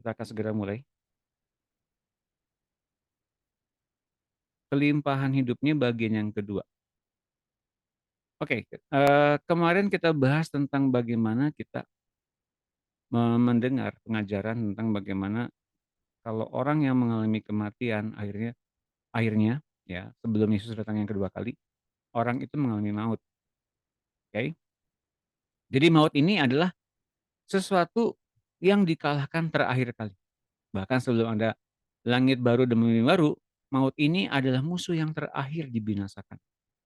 Kita akan segera mulai. Kelimpahan hidupnya bagian yang kedua. Oke, kemarin kita bahas tentang bagaimana kita mendengar pengajaran tentang bagaimana kalau orang yang mengalami kematian akhirnya ya, sebelum Yesus datang yang kedua kali, orang itu mengalami maut, oke. Jadi maut ini adalah sesuatu yang dikalahkan terakhir kali. Bahkan sebelum ada langit baru dan bumi baru, maut ini adalah musuh yang terakhir dibinasakan.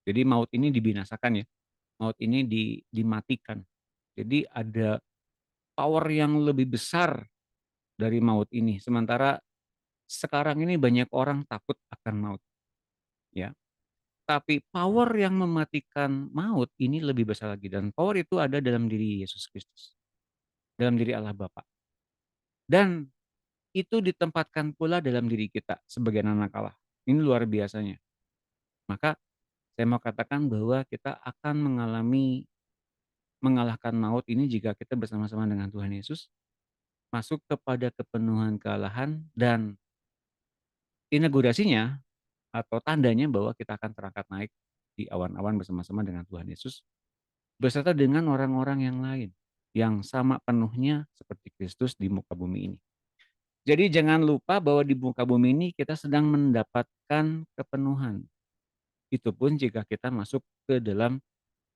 Jadi maut ini dibinasakan ya, maut ini dimatikan. Jadi ada power yang lebih besar dari maut ini. Sementara sekarang ini banyak orang takut akan maut, ya. Tapi power yang mematikan maut ini lebih besar lagi dan power itu ada dalam diri Yesus Kristus, dalam diri Allah Bapa. Dan itu ditempatkan pula dalam diri kita sebagai anak Allah. Ini luar biasanya. Maka saya mau katakan bahwa kita akan mengalahkan maut ini jika kita bersama-sama dengan Tuhan Yesus masuk kepada kepenuhan kealahan dan inaugurasinya atau tandanya bahwa kita akan terangkat naik di awan-awan bersama-sama dengan Tuhan Yesus beserta dengan orang-orang yang lain yang sama penuhnya seperti Kristus di muka bumi ini. Jadi jangan lupa bahwa di muka bumi ini kita sedang mendapatkan kepenuhan. Itu pun jika kita masuk ke dalam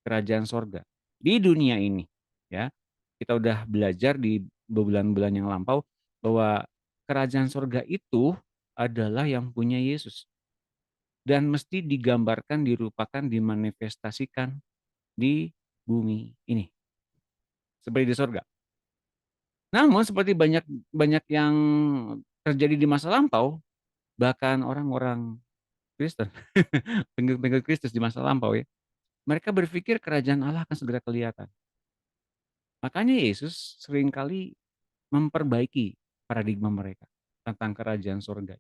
kerajaan sorga. Di dunia ini, ya, kita udah belajar di bulan-bulan yang lampau bahwa kerajaan sorga itu adalah yang punya Yesus dan mesti digambarkan, dirupakan, dimanifestasikan di bumi ini seperti di sorga. Namun seperti banyak banyak yang terjadi di masa lampau, bahkan orang-orang Kristen, pengikut-pengikut Kristus di masa lampau ya, mereka berpikir kerajaan Allah akan segera kelihatan. Makanya Yesus seringkali memperbaiki paradigma mereka tentang kerajaan surga.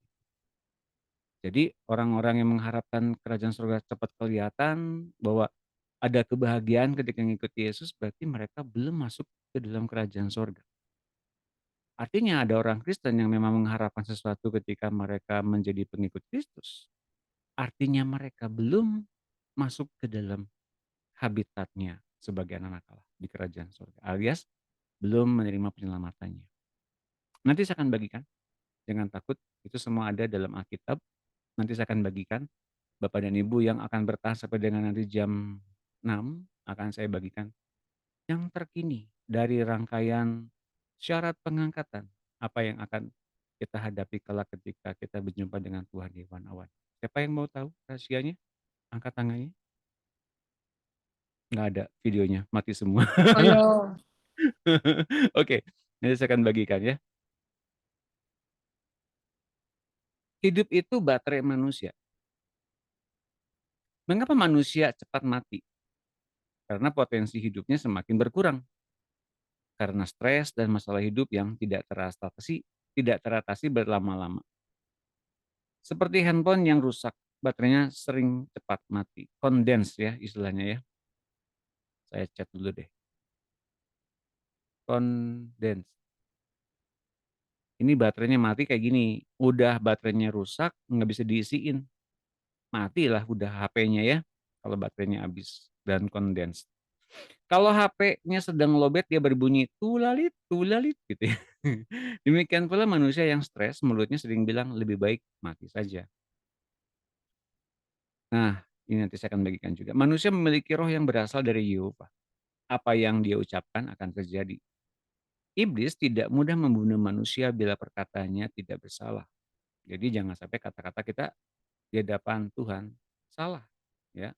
Jadi orang-orang yang mengharapkan kerajaan surga cepat kelihatan, bahwa ada kebahagiaan ketika mengikuti Yesus, berarti mereka belum masuk ke dalam kerajaan surga. Artinya ada orang Kristen yang memang mengharapkan sesuatu ketika mereka menjadi pengikut Kristus. Artinya mereka belum masuk ke dalam habitatnya sebagai anak Allah di kerajaan surga, alias belum menerima penyelamatannya. Nanti saya akan bagikan, jangan takut, itu semua ada dalam Alkitab. Nanti saya akan bagikan, Bapak dan Ibu yang akan bertahan sampai dengan nanti jam 6 akan saya bagikan yang terkini dari rangkaian syarat pengangkatan, apa yang akan kita hadapi kala ketika kita berjumpa dengan Tuhan di awan-awan. Siapa yang mau tahu rahasianya? Angkat tangannya. Nggak ada videonya, mati semua. Ayo. Oke, nanti saya akan bagikan ya. Hidup itu baterai manusia. Mengapa manusia cepat mati? Karena potensi hidupnya semakin berkurang. Karena stres dan masalah hidup yang tidak teratasi berlama-lama. Seperti handphone yang rusak, baterainya sering cepat mati. Kondens ya istilahnya ya. Saya chat dulu deh. Kondens. Ini baterainya mati kayak gini. Udah baterainya rusak, nggak bisa diisiin. Matilah udah HP-nya ya. Kalau baterainya habis dan kondens. Kalau HP-nya sedang lowbat dia berbunyi tulalit tulalit gitu ya. Demikian pula manusia yang stres mulutnya sering bilang lebih baik mati saja. Nah, ini nanti saya akan bagikan juga. Manusia memiliki roh yang berasal dari Yehova. Apa yang dia ucapkan akan terjadi. Iblis tidak mudah membunuh manusia bila perkataannya tidak bersalah. Jadi jangan sampai kata-kata kita di hadapan Tuhan salah, ya.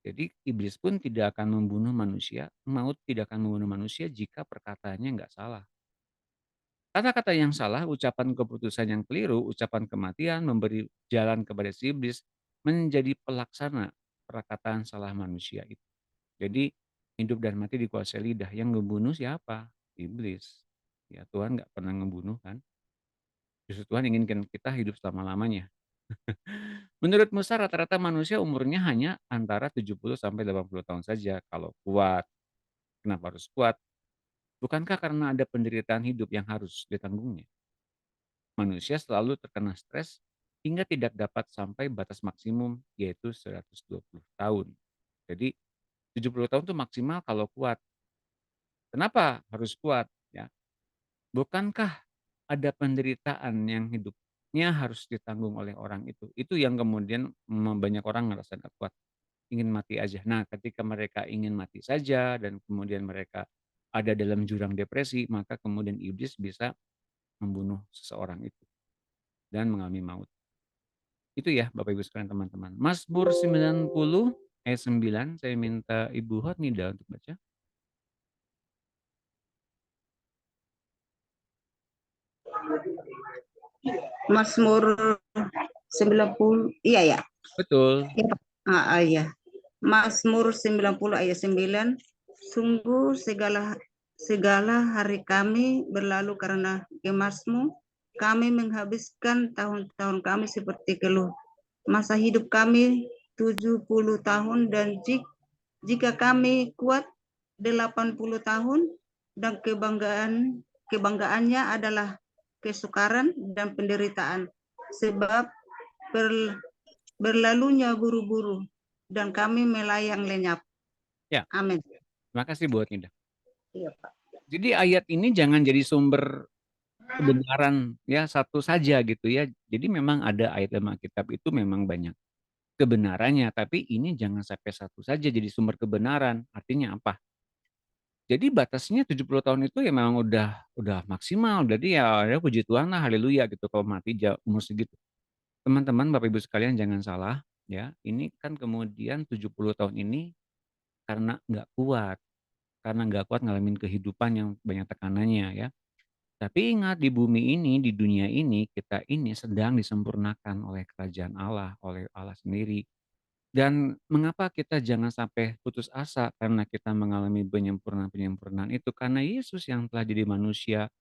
Jadi iblis pun tidak akan membunuh manusia, maut tidak akan membunuh manusia jika perkataannya nggak salah. Kata-kata yang salah, ucapan keputusan yang keliru, ucapan kematian, memberi jalan kepada si iblis, menjadi pelaksana perkataan salah manusia itu. Jadi hidup dan mati dikuasai lidah. Yang ngebunuh siapa? Iblis. Ya Tuhan nggak pernah ngebunuh kan. Justru Tuhan inginkan kita hidup selama-lamanya. Menurut Musa rata-rata manusia umurnya hanya antara 70 sampai 80 tahun saja kalau kuat. Kenapa harus kuat? Bukankah karena ada penderitaan hidup yang harus ditanggungnya? Manusia selalu terkena stres hingga tidak dapat sampai batas maksimum, yaitu 120 tahun. Jadi 70 tahun itu maksimal kalau kuat. Kenapa harus kuat? Ya, bukankah ada penderitaan yang hidupnya harus ditanggung oleh orang itu? Itu yang kemudian banyak orang ngerasa nggak kuat, ingin mati aja. Nah, ketika mereka ingin mati saja dan kemudian mereka ada dalam jurang depresi, maka kemudian iblis bisa membunuh seseorang itu dan mengalami maut. Itu ya Bapak Ibu sekalian teman-teman. Mazmur 90 ayat 9 saya minta Ibu Hornida untuk baca. Mazmur 90, iya ya. Betul. Ya, Pak. Iya. Mazmur 90 ayat 9. Sungguh segala segala hari kami berlalu karena gemasmu. Kami menghabiskan tahun-tahun kami seperti keluh. Masa hidup kami 70 tahun dan jika kami kuat 80 tahun dan kebanggaannya adalah kesukaran dan penderitaan sebab berlalunya buru-buru dan kami melayang lenyap. Ya, Amin. terima kasih Bu Hornida. Iya, Pak. Jadi ayat ini jangan jadi sumber kebenaran ya satu saja gitu ya. Jadi memang ada ayat dalam Alkitab itu memang banyak kebenarannya, tapi ini jangan sampai satu saja jadi sumber kebenaran. Artinya apa? Jadi batasnya 70 tahun itu ya memang udah maksimal. Jadi ya puji Tuhan lah, haleluya gitu kalau mati umur segitu. Teman-teman, Bapak Ibu sekalian jangan salah ya. Ini kan kemudian 70 tahun ini karena nggak kuat ngalamin kehidupan yang banyak tekanannya ya. Tapi ingat di bumi ini, di dunia ini, kita ini sedang disempurnakan oleh kerajaan Allah, oleh Allah sendiri. Dan mengapa kita jangan sampai putus asa karena kita mengalami penyempurnaan-penyempurnaan itu, karena Yesus yang telah jadi manusia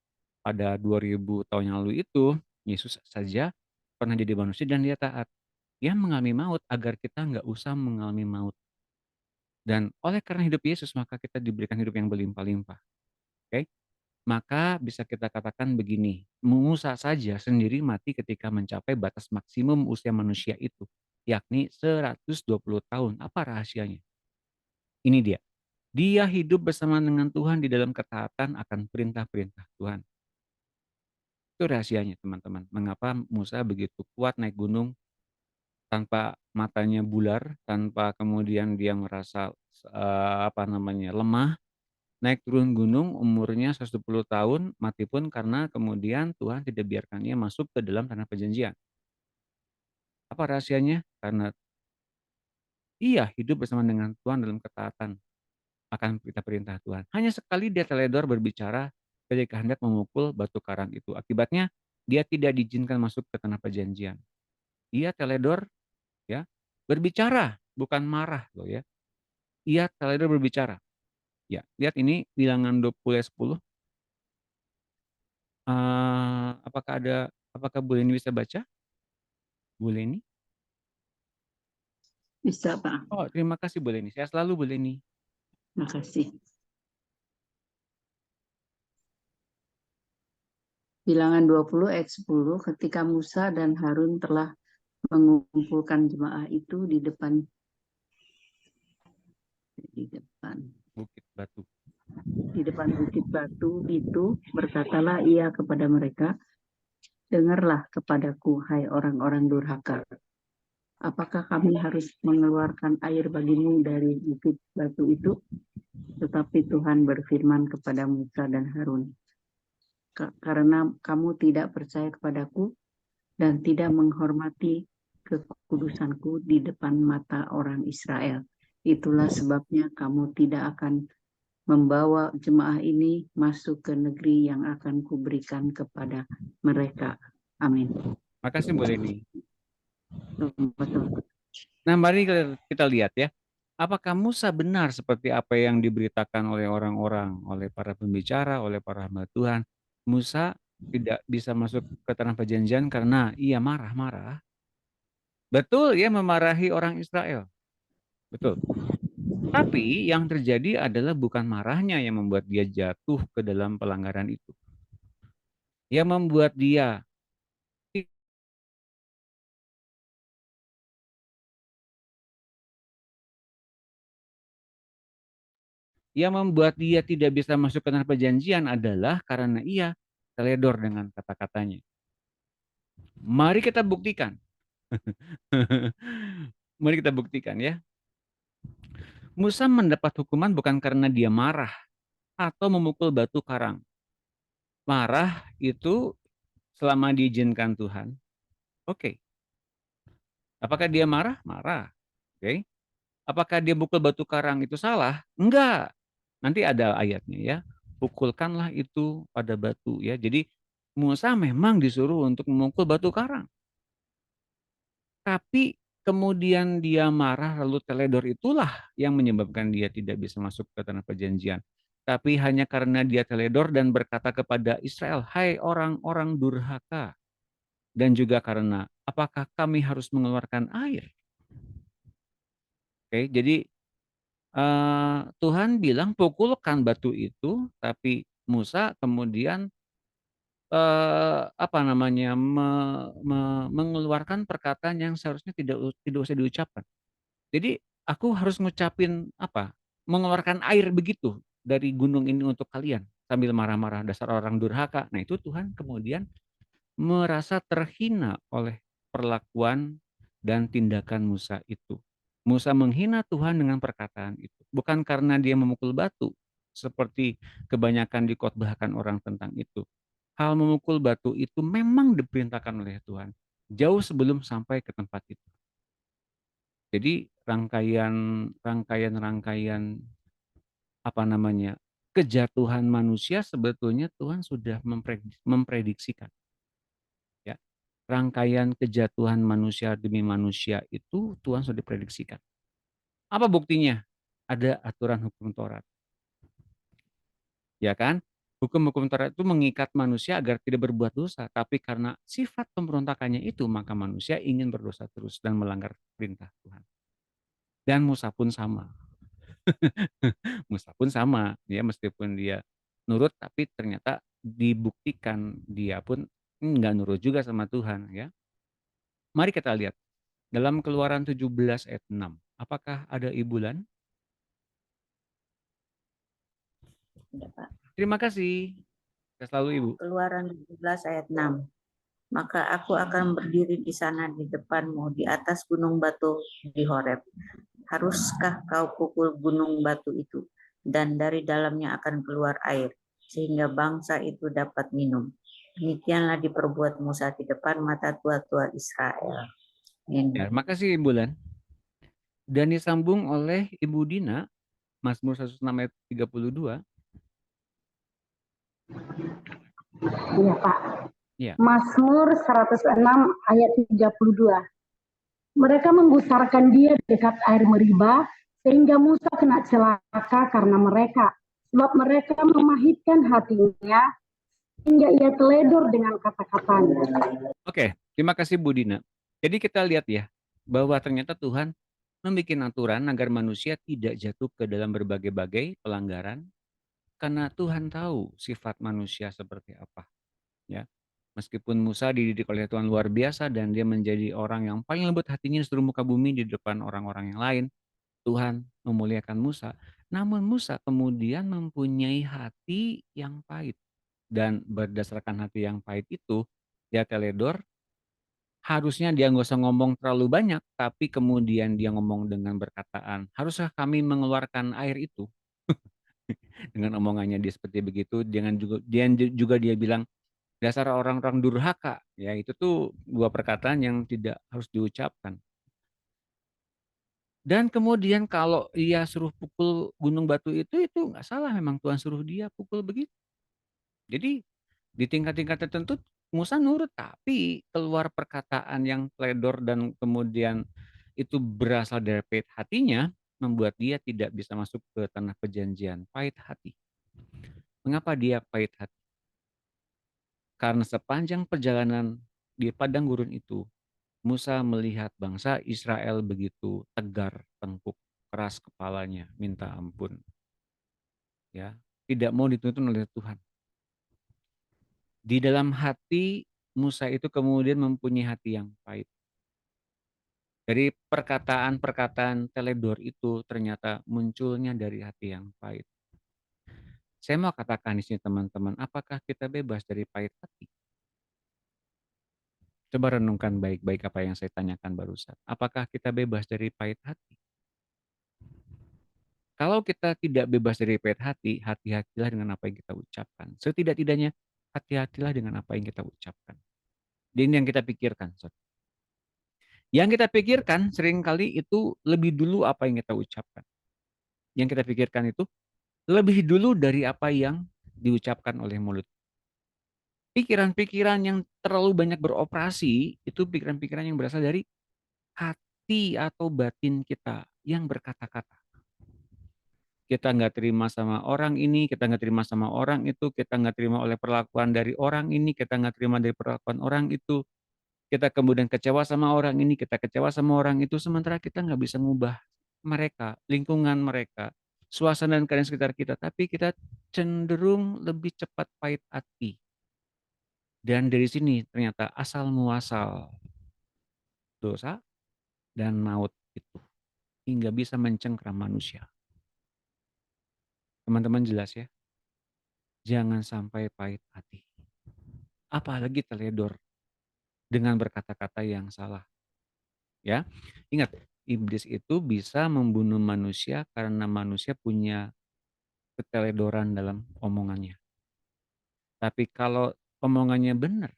pada 2000 tahun yang lalu itu, Yesus saja pernah jadi manusia dan dia taat. Dia mengalami maut agar kita nggak usah mengalami maut. Dan oleh karena hidup Yesus maka kita diberikan hidup yang berlimpah-limpah. Oke? Maka bisa kita katakan begini, Musa saja sendiri mati ketika mencapai batas maksimum usia manusia itu, yakni 120 tahun. Apa rahasianya? Ini dia. Dia hidup bersama dengan Tuhan di dalam ketaatan akan perintah-perintah Tuhan. Itu rahasianya teman-teman. Mengapa Musa begitu kuat naik gunung tanpa matanya bular, tanpa kemudian dia merasa lemah, naik turun gunung umurnya 110 tahun, mati pun karena kemudian Tuhan tidak biarkan ia masuk ke dalam tanah perjanjian. Apa rahasianya? Karena ia hidup bersama dengan Tuhan dalam ketaatan akan perintah-perintah Tuhan. Hanya sekali dia teledor berbicara ketika hendak memukul batu karang itu. Akibatnya dia tidak diizinkan masuk ke tanah perjanjian. Ia teledor ya, berbicara, bukan marah loh ya. Ia teledor berbicara. Ya, lihat ini Bilangan 20 ayat 10. Apakah Bu Leni bisa baca? Bu Leni? Bisa, Pak. Oh, terima kasih Bu Leni. Saya selalu Bu Leni. Makasih. Bilangan 20 ayat 10, ketika Musa dan Harun telah mengumpulkan jemaah itu di depan Bukit Batu. di depan bukit batu itu, berkatalah ia kepada mereka, dengarlah kepadaku, hai orang-orang durhaka. Apakah kami harus mengeluarkan air bagimu dari bukit batu itu? Tetapi Tuhan berfirman kepada Musa dan Harun, karena kamu tidak percaya kepadaku dan tidak menghormati kekudusanku di depan mata orang Israel. Itulah sebabnya kamu tidak akan membawa jemaah ini masuk ke negeri yang akan kuberikan kepada mereka. Amin. Makasih Bu Leni. Betul. Nah, mari kita lihat ya. Apakah Musa benar seperti apa yang diberitakan oleh orang-orang, oleh para pembicara, oleh para hamba Tuhan? Musa tidak bisa masuk ke tanah perjanjian karena ia marah-marah. Betul, ia memarahi orang Israel. Betul. Tapi yang terjadi adalah bukan marahnya yang membuat dia jatuh ke dalam pelanggaran itu. Yang membuat dia tidak bisa masuk ke tanah perjanjian adalah karena ia teledor dengan kata-katanya. Mari kita buktikan. Mari kita buktikan ya. Musa mendapat hukuman bukan karena dia marah atau memukul batu karang. Marah itu selama diizinkan Tuhan. Oke. Apakah dia marah? Marah. Oke. Apakah dia pukul batu karang itu salah? Enggak. Nanti ada ayatnya ya. Pukulkanlah itu pada batu ya. Jadi Musa memang disuruh untuk memukul batu karang. Tapi kemudian dia marah lalu teledor itulah yang menyebabkan dia tidak bisa masuk ke tanah perjanjian. Tapi hanya karena dia teledor dan berkata kepada Israel, "Hai orang-orang durhaka." Dan juga karena apakah kami harus mengeluarkan air? Oke, jadi Tuhan bilang pukulkan batu itu, tapi Musa kemudian apa namanya mengeluarkan perkataan yang seharusnya tidak usah diucapkan. Jadi aku harus ngucapin apa, mengeluarkan air begitu dari gunung ini untuk kalian, sambil marah-marah, dasar orang durhaka. Nah itu Tuhan kemudian merasa terhina oleh perlakuan dan tindakan Musa itu. Musa menghina Tuhan dengan perkataan itu, bukan karena dia memukul batu, seperti kebanyakan dikotbahkan orang tentang itu. Hal memukul batu itu memang diperintahkan oleh Tuhan, jauh sebelum sampai ke tempat itu. Jadi rangkaian apa namanya, kejatuhan manusia sebetulnya Tuhan sudah memprediksikan, ya. Rangkaian kejatuhan manusia demi manusia itu Tuhan sudah diprediksikan. Apa buktinya? Ada aturan hukum Taurat, ya kan? Hukum-hukum Taurat itu mengikat manusia agar tidak berbuat dosa, tapi karena sifat pemberontakannya itu, maka manusia ingin berdosa terus dan melanggar perintah Tuhan. Dan Musa pun sama. Musa pun sama, ya meskipun dia nurut, tapi ternyata dibuktikan dia pun nggak nurut juga sama Tuhan, ya. Mari kita lihat dalam Keluaran 17 ayat 6. Apakah ada Ibu Lan? Ya, Pak. Terima kasih. Saya selalu Ibu. Keluaran 17 ayat 6. Maka aku akan berdiri di sana di depanmu di atas gunung batu di Horeb. Haruskah kau pukul gunung batu itu, dan dari dalamnya akan keluar air, sehingga bangsa itu dapat minum. Demikianlah diperbuat Musa di depan mata tua-tua Israel. Ya, makasih Ibu Lan. Dan disambung oleh Ibu Dina, Mazmur 106 ayat 32. Iya Pak. Ya. Mazmur 106 ayat 32. Mereka membesarkan dia dekat air Meriba, sehingga Musa kena celaka karena mereka. Sebab mereka memahitkan hatinya, sehingga ia teledor dengan kata-katanya. Oke, terima kasih Bu Dina. Jadi kita lihat ya, bahwa ternyata Tuhan membuat aturan agar manusia tidak jatuh ke dalam berbagai-bagai pelanggaran, karena Tuhan tahu sifat manusia seperti apa. Ya, meskipun Musa dididik oleh Tuhan luar biasa dan dia menjadi orang yang paling lembut hatinya di seluruh muka bumi di depan orang-orang yang lain, Tuhan memuliakan Musa. Namun Musa kemudian mempunyai hati yang pahit. Dan berdasarkan hati yang pahit itu, dia teledor. Harusnya dia nggak usah ngomong terlalu banyak, tapi kemudian dia ngomong dengan berkataan, haruskah kami mengeluarkan air itu? Dengan omongannya dia seperti begitu, dengan juga dia bilang, dasar orang-orang durhaka. Ya, itu tuh dua perkataan yang tidak harus diucapkan. Dan kemudian kalau ia suruh pukul gunung batu itu nggak salah, memang Tuhan suruh dia pukul begitu. Jadi di tingkat-tingkat tertentu Musa nurut, tapi keluar perkataan yang teledor dan kemudian itu berasal dari pahit hatinya, membuat dia tidak bisa masuk ke tanah perjanjian. Pahit hati. Mengapa dia pahit hati? Karena sepanjang perjalanan di padang gurun itu, Musa melihat bangsa Israel begitu tegar tengkuk. keras kepalanya, minta ampun. Ya, tidak mau dituntun oleh Tuhan. Di dalam hati Musa itu kemudian mempunyai hati yang pahit. Dari perkataan-perkataan teledor itu ternyata munculnya dari hati yang pahit. Saya mau katakan di sini teman-teman, apakah kita bebas dari pahit hati? Coba renungkan baik-baik apa yang saya tanyakan barusan. Apakah kita bebas dari pahit hati? Kalau kita tidak bebas dari pahit hati, hati-hatilah dengan apa yang kita ucapkan. Setidak-tidaknya, hati-hatilah dengan apa yang kita ucapkan. Ini yang kita pikirkan. Yang kita pikirkan seringkali itu lebih dulu apa yang kita ucapkan. Yang kita pikirkan itu lebih dulu dari apa yang diucapkan oleh mulut. Pikiran-pikiran yang terlalu banyak beroperasi, itu pikiran-pikiran yang berasal dari hati atau batin kita yang berkata-kata. Kita nggak terima sama orang ini, kita nggak terima sama orang itu, kita nggak terima oleh perlakuan dari orang ini, kita nggak terima dari perlakuan orang itu, kita kemudian kecewa sama orang ini, kita kecewa sama orang itu, sementara kita nggak bisa ngubah mereka, lingkungan mereka, suasana dan keadaan sekitar kita, tapi kita cenderung lebih cepat pahit hati. Dan dari sini ternyata asal muasal dosa dan maut itu hingga bisa mencengkram manusia. Teman-teman jelas ya, jangan sampai pahit hati. Apalagi teledor dengan berkata-kata yang salah. Ya, ingat, iblis itu bisa membunuh manusia karena manusia punya keteledoran dalam omongannya. Tapi kalau omongannya benar,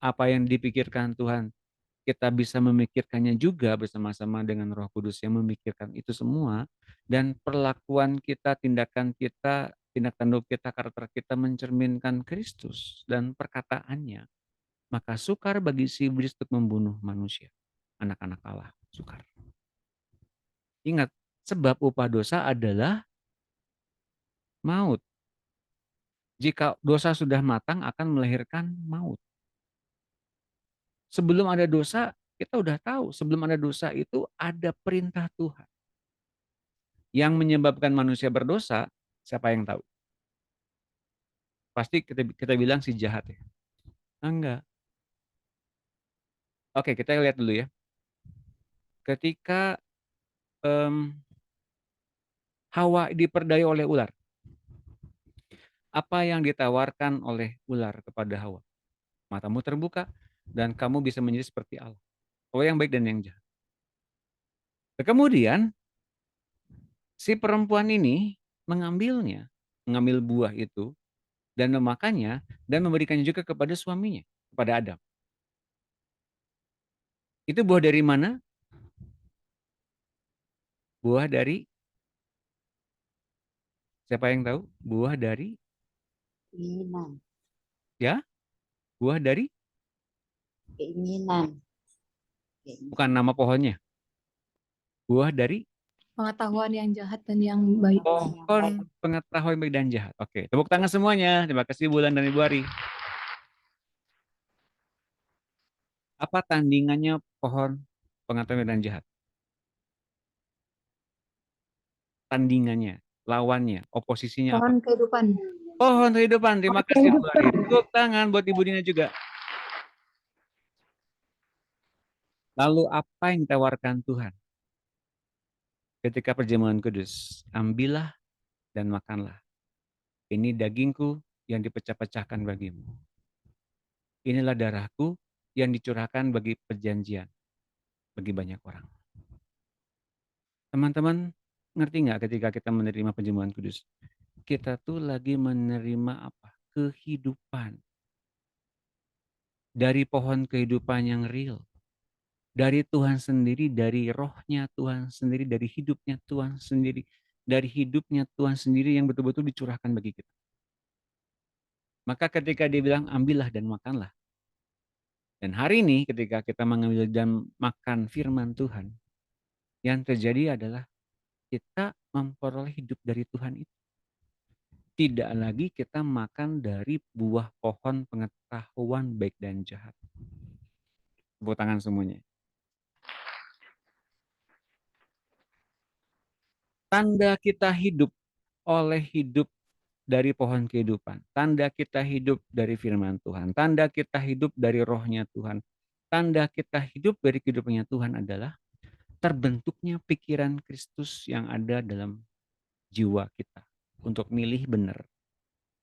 apa yang dipikirkan Tuhan, kita bisa memikirkannya juga bersama-sama dengan Roh Kudus yang memikirkan itu semua, dan perlakuan kita, tindakan kita, tindak tanduk kita, karakter kita mencerminkan Kristus dan perkataannya, maka sukar bagi si iblis untuk membunuh manusia, anak-anak Allah, sukar. Ingat, sebab upah dosa adalah maut. Jika dosa sudah matang akan melahirkan maut. Sebelum ada dosa, kita udah tahu, sebelum ada dosa itu ada perintah Tuhan. Yang menyebabkan manusia berdosa, siapa yang tahu? Pasti kita bilang si jahat ya. Enggak. Oke, kita lihat dulu ya. Ketika Hawa diperdaya oleh ular, apa yang ditawarkan oleh ular kepada Hawa? Matamu terbuka dan kamu bisa menjadi seperti Allah. Oh, yang baik dan yang jahat. Kemudian si perempuan ini mengambil buah itu dan memakannya dan memberikannya juga kepada suaminya, kepada Adam. Itu buah dari mana? Buah dari, siapa yang tahu? Buah dari, Keinginan. ya, buah dari, Keinginan. bukan nama pohonnya. Buah dari Pengetahuan yang jahat dan yang baik. pohon pengetahuan baik dan jahat. Oke, tepuk tangan semuanya. Terima kasih Bulan dan Ibu Ari. Apa tandingannya pohon pengetahuan baik dan jahat? Tandingannya, lawannya, oposisinya apa? Pohon kehidupan. Pohon kehidupan. Terima kasih Bu Ari. Tepuk tangan buat Ibu Dina juga. Lalu apa yang ditawarkan Tuhan? Ketika perjamuan kudus, ambillah dan makanlah. Ini dagingku yang dipecah-pecahkan bagimu. Inilah darahku yang dicurahkan bagi perjanjian, bagi banyak orang. Teman-teman, ngerti nggak ketika kita menerima perjamuan kudus? Kita tuh lagi menerima apa? Kehidupan. Dari pohon kehidupan yang real. Dari Tuhan sendiri, dari rohnya Tuhan sendiri, dari hidupnya Tuhan sendiri. Dari hidupnya Tuhan sendiri yang betul-betul dicurahkan bagi kita. Maka ketika dia bilang, ambillah dan makanlah. Dan hari ini ketika kita mengambil dan makan firman Tuhan, yang terjadi adalah kita memperoleh hidup dari Tuhan itu. Tidak lagi kita makan dari buah pohon pengetahuan baik dan jahat. Tepuk tangan semuanya. Tanda kita hidup oleh hidup dari pohon kehidupan. Tanda kita hidup dari firman Tuhan. Tanda kita hidup dari rohnya Tuhan. Tanda kita hidup dari kehidupannya Tuhan adalah terbentuknya pikiran Kristus yang ada dalam jiwa kita. Untuk milih benar,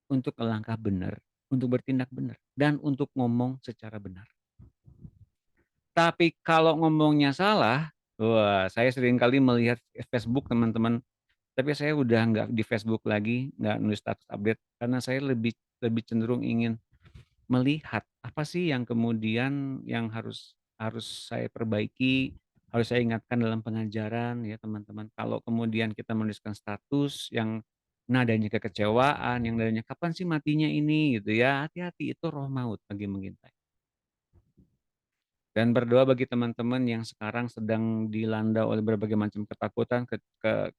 untuk melangkah benar, untuk bertindak benar, dan untuk ngomong secara benar. Tapi kalau ngomongnya salah, wah, saya sering kali melihat Facebook teman-teman, tapi saya udah nggak di Facebook lagi, nggak nulis status update, karena saya lebih lebih cenderung ingin melihat apa sih yang kemudian yang harus harus saya perbaiki, harus saya ingatkan dalam pengajaran ya teman-teman. Kalau kemudian kita menuliskan status yang nadanya kekecewaan, yang nadanya kapan sih matinya ini gitu ya, hati-hati itu roh maut lagi mengintai. Dan berdoa bagi teman-teman yang sekarang sedang dilanda oleh berbagai macam ketakutan,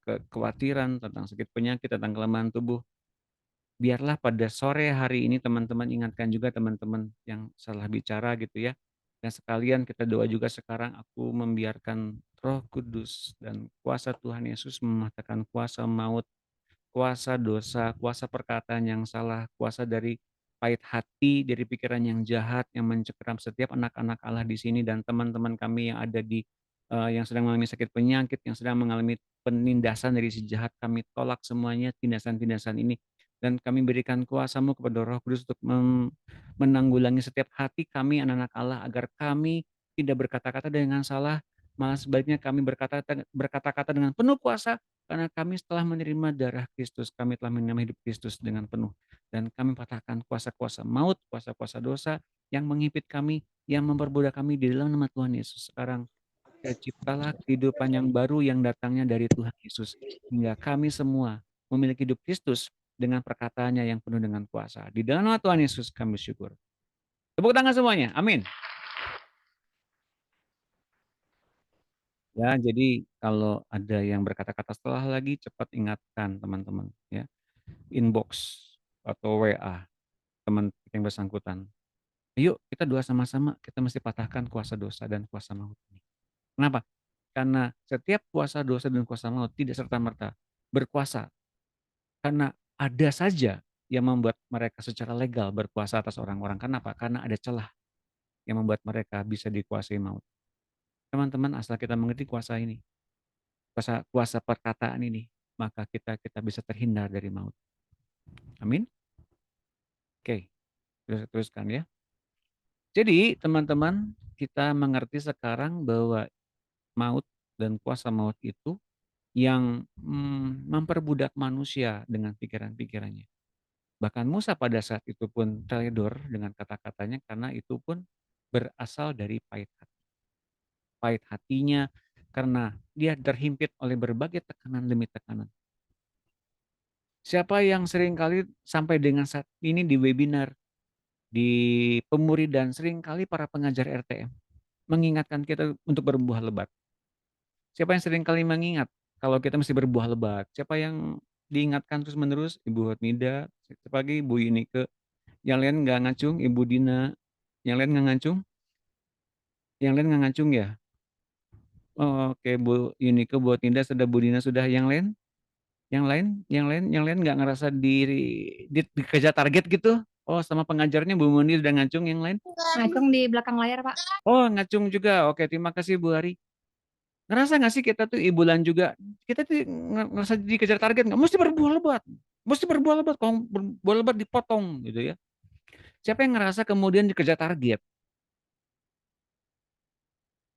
kekhawatiran tentang sakit penyakit, tentang kelemahan tubuh. Biarlah pada sore hari ini teman-teman ingatkan juga teman-teman yang salah bicara gitu ya. Dan sekalian kita doa juga sekarang, aku membiarkan Roh Kudus dan kuasa Tuhan Yesus mematahkan kuasa maut, kuasa dosa, kuasa perkataan yang salah, kuasa dari pahit hati, dari pikiran yang jahat yang mencekram setiap anak-anak Allah di sini dan teman-teman kami yang ada di yang sedang mengalami sakit penyakit, yang sedang mengalami penindasan dari si jahat, kami tolak semuanya tindasan-tindasan ini dan kami berikan kuasa-Mu kepada Roh Kudus untuk menanggulangi setiap hati kami anak-anak Allah agar kami tidak berkata-kata dengan salah, malah sebaliknya kami berkata-kata dengan penuh kuasa karena kami setelah menerima darah Kristus, kami telah menerima hidup Kristus dengan penuh. Dan kami patahkan kuasa-kuasa maut, kuasa-kuasa dosa yang menghimpit kami, yang memperbudak kami di dalam nama Tuhan Yesus. Sekarang terciptalah kehidupan yang baru yang datangnya dari Tuhan Yesus. Hingga kami semua memiliki hidup Kristus dengan perkataannya yang penuh dengan kuasa. Di dalam nama Tuhan Yesus kami bersyukur. Tepuk tangan semuanya. Amin. Ya, jadi kalau ada yang berkata-kata salah lagi, cepat ingatkan teman-teman. Ya, inbox atau WA teman yang bersangkutan. Yuk kita doa sama-sama, kita mesti patahkan kuasa dosa dan kuasa maut ini. Kenapa? Karena setiap kuasa dosa dan kuasa maut tidak serta-merta berkuasa. Karena ada saja yang membuat mereka secara legal berkuasa atas orang-orang. Kenapa? Karena ada celah yang membuat mereka bisa dikuasai maut. Teman-teman, asal kita mengerti kuasa ini, kuasa perkataan ini, maka kita bisa terhindar dari maut. Amin. Oke, teruskan ya. Jadi teman-teman, kita mengerti sekarang bahwa maut dan kuasa maut itu yang memperbudak manusia dengan pikiran-pikirannya. Bahkan Musa pada saat itu pun teledor dengan kata-katanya karena itu pun berasal dari pahit hati. Pahit hatinya karena dia terhimpit oleh berbagai tekanan demi tekanan. Siapa yang seringkali sampai dengan saat ini di webinar, di pemuridan, seringkali para pengajar RTM mengingatkan kita untuk berbuah lebat. Siapa yang seringkali mengingat kalau kita mesti berbuah lebat? Siapa yang diingatkan terus-menerus? Ibu Hotmida, siapa lagi? Ibu Yunike. Yang lain nggak ngacung, Ibu Dina. Yang lain nggak ngacung? Yang lain nggak ngacung ya? Oh, oke, Bu Yunike, Bu Hotmida sudah, Bu Dina sudah. Yang lain? Yang lain nggak ngerasa dikejar target gitu? Oh, sama pengajarnya Bu Mundi udah ngacung. Yang lain? Ngacung di belakang layar, Pak. Oh, ngacung juga. Oke, terima kasih Bu Hari. Ngerasa nggak sih kita tuh ibulan juga, kita tuh ngerasa dikejar target nggak? Mesti berbuah lebat. Mesti berbuah lebat. Kalau berbuah lebat dipotong gitu ya. Siapa yang ngerasa kemudian dikejar target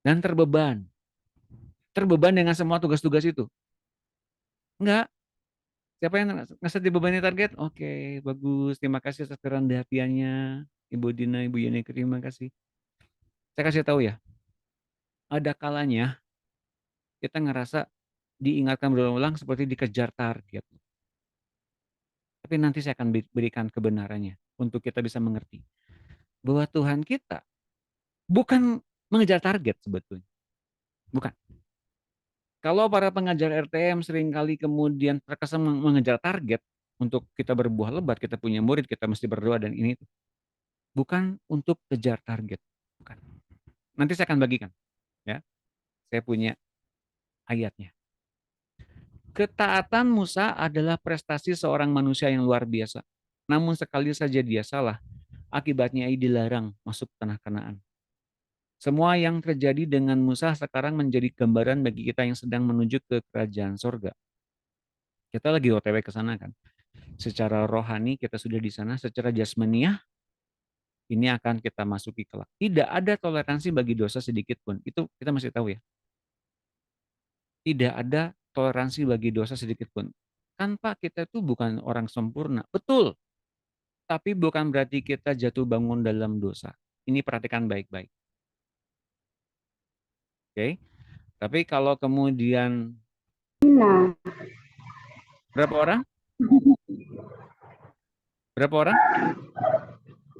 dan terbeban? Terbeban dengan semua tugas-tugas itu? Enggak. Siapa yang ngerasa dibebani target? Oke, bagus. Terima kasih atas kerendahan hatiannya. Ibu Dina, Ibu Yeni, terima kasih. Saya kasih tahu ya, ada kalanya kita ngerasa diingatkan berulang-ulang seperti dikejar target. Tapi nanti saya akan berikan kebenarannya untuk kita bisa mengerti bahwa Tuhan kita bukan mengejar target sebetulnya. Bukan. Kalau para pengajar RTM seringkali kemudian terkesan mengejar target untuk kita berbuah lebat, kita punya murid, kita mesti berdoa dan ini bukan untuk kejar target. Bukan. Nanti saya akan bagikan. Ya, saya punya ayatnya. Ketaatan Musa adalah prestasi seorang manusia yang luar biasa. Namun sekali saja dia salah, akibatnya ia dilarang masuk tanah Kanaan. Semua yang terjadi dengan Musa sekarang menjadi gambaran bagi kita yang sedang menuju ke kerajaan sorga. Kita lagi OTW ke sana kan. Secara rohani kita sudah di sana, secara jasmaniah ini akan kita masuki kelak. Tidak ada toleransi bagi dosa sedikit pun. Itu kita masih tahu ya. Tidak ada toleransi bagi dosa sedikit pun. Kan Pak, kita itu bukan orang sempurna. Betul. Tapi bukan berarti kita jatuh bangun dalam dosa. Ini perhatikan baik-baik. Oke. Tapi kalau kemudian Nah, berapa orang? Berapa orang?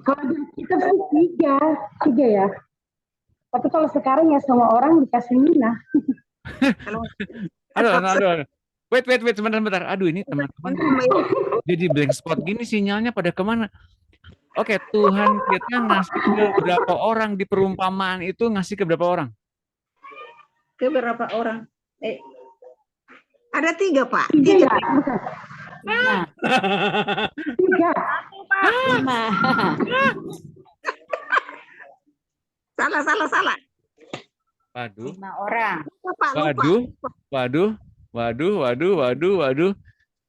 kalau di kita sih tiga ya. Tapi kalau sekarang ya semua orang dikasih Mina. Aduh. Wait, sebentar. Aduh, ini teman-teman jadi blank spot gini, sinyalnya pada kemana? Oke, Tuhan kita ngasih ke berapa orang di perumpamaan itu, ngasih ke berapa orang? Ke berapa orang? Ada 3, Pak. Tiga 3. ya? Bukan. Nah, Tiga. 5. Salah. Waduh. 5 orang. Pak, lupa. Waduh.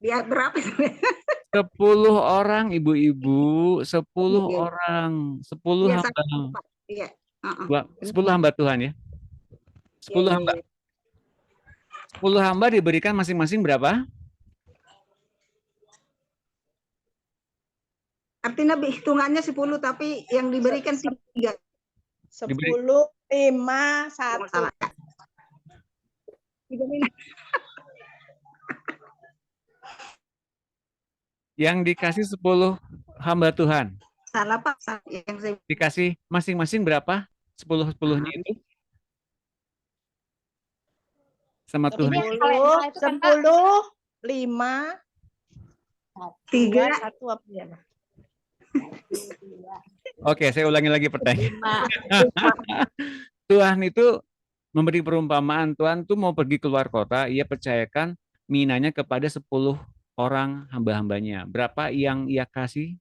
Dia berapa? 10 orang ibu-ibu, 10 orang, 10 Iya, hamba. Iya. 10 hamba Tuhan ya. 10 hamba. 10 hamba diberikan masing-masing berapa? Artinya hitungannya 10, tapi yang diberikan 3. 10, 5, 1. Salah. Yang dikasih 10 hamba Tuhan. Salah, Pak. Yang saya Dikasih masing-masing berapa? 10-10-nya itu? Sama Tuhan. Ini kalau yang salah itu kan, Pak. 10, 5, 3. 1 apa ya? Oke, saya ulangi lagi pertanyaan. Tuhan itu memberi perumpamaan. Tuhan tuh mau pergi keluar kota, ia percayakan minanya kepada 10 orang hamba-hambanya. Berapa yang ia kasih?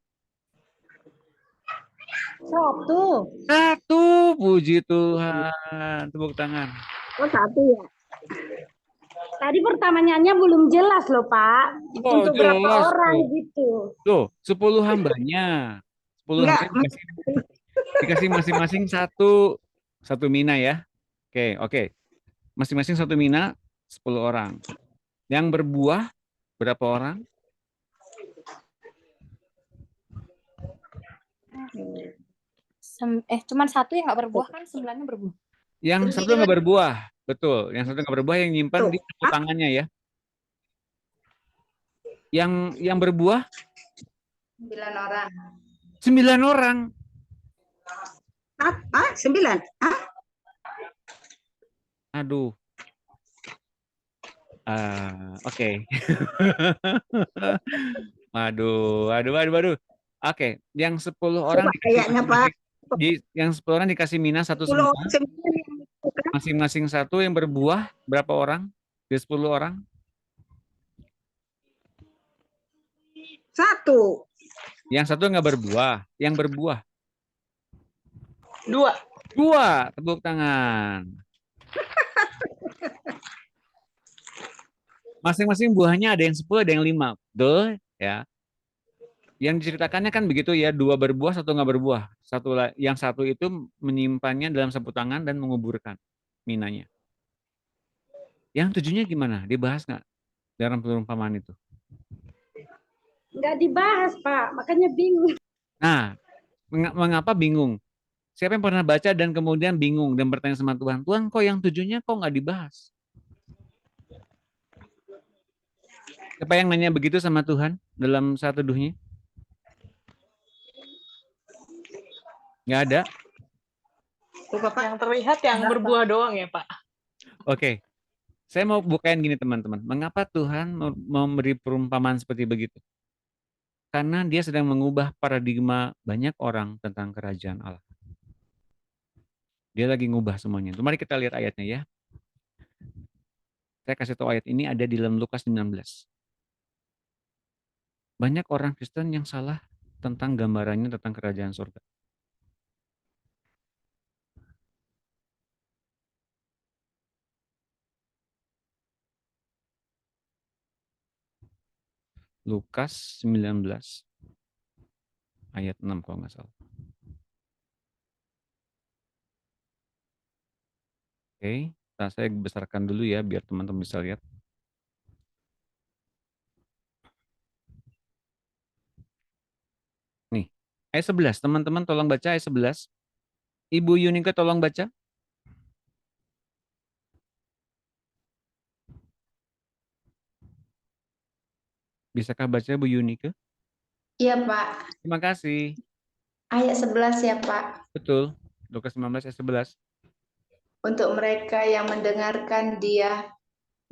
1. Puji Tuhan. Tepuk tangan. Oh, 1 ya. Tadi pertanyaannya belum jelas loh Pak. Oh, Untuk berapa jelas, orang tuh. gitu. Tuh, 10 hambanya. 10 Enggak. hambanya dikasih masing-masing satu mina ya. Oke. Masing-masing 1 mina, 10 orang. Yang berbuah berapa orang? Cuman 1 yang nggak berbuah kan, 9-nya berbuah. Yang 1 nggak berbuah, betul. Yang 1 nggak berbuah yang nyimpan di sapu tangannya ya. Yang berbuah 9 orang. 9 orang. 9. Aduh. Oke. Waduh. Oke, yang 10 orang Kayaknya, Pak. yang 10 orang dikasih mina 1 semua. Masing-masing 1 yang berbuah berapa orang? Dari 10 orang? 1. Yang 1 nggak berbuah, yang berbuah 2. 2. Tepuk tangan. Masing-masing buahnya ada yang 10, ada yang 5. Betul ya. Yang diceritakannya kan begitu ya, 2 berbuah, 1 nggak berbuah. Yang 1 itu menyimpannya dalam sapu tangan dan menguburkan minanya. Yang 7-nya gimana? Dibahas nggak dalam perumpamaan itu? Nggak dibahas Pak, makanya bingung. Nah, mengapa bingung? Siapa yang pernah baca dan kemudian bingung dan bertanya sama Tuhan, Tuhan kok yang 7-nya kok nggak dibahas? Siapa yang nanya begitu sama Tuhan dalam saat teduhnya? Nggak ada? Yang terlihat yang berbuah doang ya Pak. Oke. Saya mau bukain gini teman-teman. Mengapa Tuhan memberi perumpamaan seperti begitu? Karena dia sedang mengubah paradigma banyak orang tentang kerajaan Allah. Dia lagi ngubah semuanya. Mari kita lihat ayatnya ya. Saya kasih tahu ayat ini ada di dalam Lukas 19. Banyak orang Kristen yang salah tentang gambarannya tentang kerajaan surga. Lukas 19 ayat 6 kalau nggak salah. Oke, nah saya besarkan dulu ya biar teman-teman bisa lihat. Nih, ayat 11. Teman-teman tolong baca ayat 11. Ibu Yunika tolong baca. Bisakah baca Bu Yunika? Iya, Pak. Terima kasih. Ayat 11 ya, Pak. Betul. Lukas 19 ayat 11. Untuk mereka yang mendengarkan dia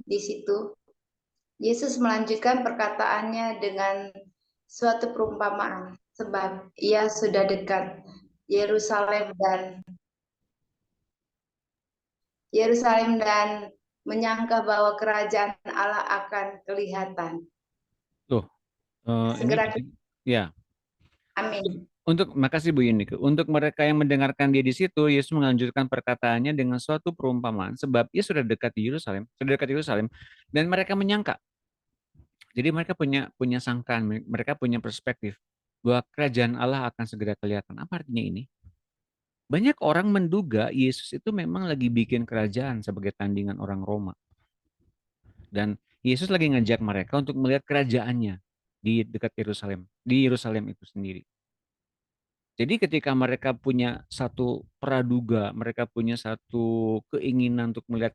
di situ, Yesus melanjutkan perkataannya dengan suatu perumpamaan, sebab ia sudah dekat Yerusalem dan menyangka bahwa kerajaan Allah akan kelihatan. Tuh, ini Segera, penting. Ya, amin. makasih Bu Yunika. Untuk mereka yang mendengarkan dia di situ, Yesus melanjutkan perkataannya dengan suatu perumpamaan, sebab ia sudah dekat di Yerusalem, dan mereka menyangka. Jadi mereka punya sangkaan, mereka punya perspektif bahwa kerajaan Allah akan segera kelihatan. Apa artinya ini? Banyak orang menduga Yesus itu memang lagi bikin kerajaan sebagai tandingan orang Roma. Dan Yesus lagi ngajak mereka untuk melihat kerajaannya di dekat Yerusalem, di Yerusalem itu sendiri. Jadi ketika mereka punya satu praduga, mereka punya satu keinginan untuk melihat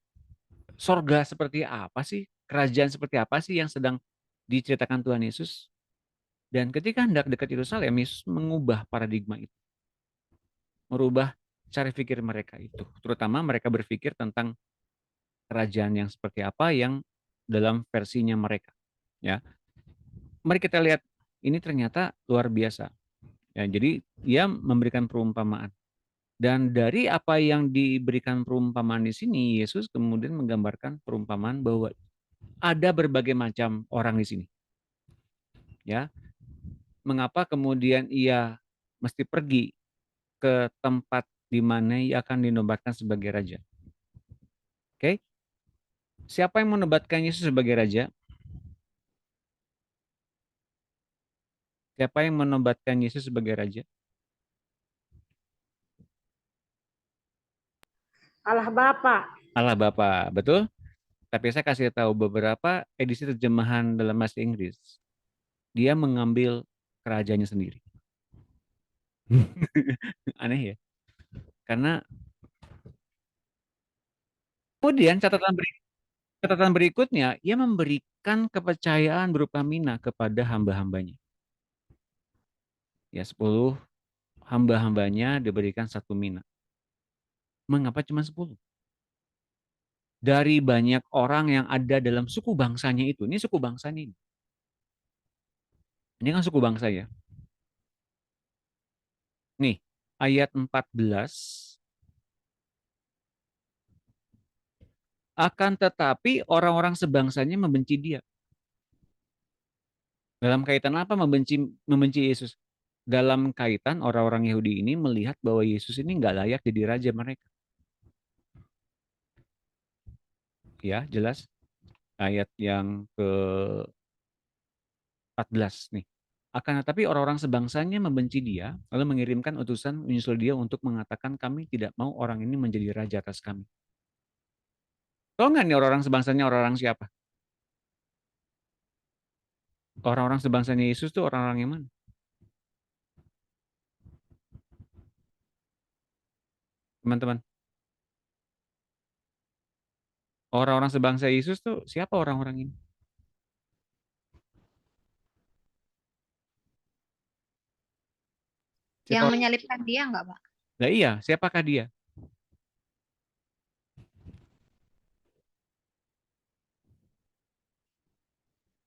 sorga seperti apa sih, kerajaan seperti apa sih yang sedang diceritakan Tuhan Yesus. Dan ketika hendak dekat Yerusalem, Yesus mengubah paradigma itu, merubah cara pikir mereka itu. Terutama mereka berpikir tentang kerajaan yang seperti apa yang dalam versinya mereka. Ya, mari kita lihat ini ternyata luar biasa. Ya, jadi dia memberikan perumpamaan. Dan dari apa yang diberikan perumpamaan di sini, Yesus kemudian menggambarkan perumpamaan bahwa ada berbagai macam orang di sini. Ya, mengapa kemudian ia mesti pergi ke tempat di mana ia akan dinobatkan sebagai raja? Oke, siapa yang menobatkan Yesus sebagai raja? Siapa yang menobatkan Yesus sebagai raja? Allah Bapa. Allah Bapa, betul? Tapi saya kasih tahu beberapa edisi terjemahan dalam bahasa Inggris. Dia mengambil kerajaannya sendiri. Aneh ya. Karena kemudian catatan berikutnya, ia memberikan kepercayaan berupa mina kepada hamba-hambanya. Ya, 10 hamba-hambanya diberikan 1 mina. Mengapa cuma 10? Dari banyak orang yang ada dalam suku bangsanya itu. Ini suku bangsanya ini. Ini kan suku bangsa ya. Nih, ayat 14. Akan tetapi orang-orang sebangsanya membenci dia. Dalam kaitan apa membenci Yesus? Dalam kaitan orang-orang Yahudi ini melihat bahwa Yesus ini nggak layak jadi raja mereka. Ya, jelas. Ayat yang ke-14 nih. Akan tetapi orang-orang sebangsanya membenci dia, lalu mengirimkan utusan menyusul dia untuk mengatakan kami tidak mau orang ini menjadi raja atas kami. Tahu nggak nih orang-orang sebangsanya orang-orang siapa? Orang-orang sebangsanya Yesus tuh orang-orang yang mana? Teman-teman. Orang-orang sebangsa Yesus tuh siapa orang-orang ini? Yang Siapa? menyalibkan dia enggak, Pak? Nah iya, siapakah dia?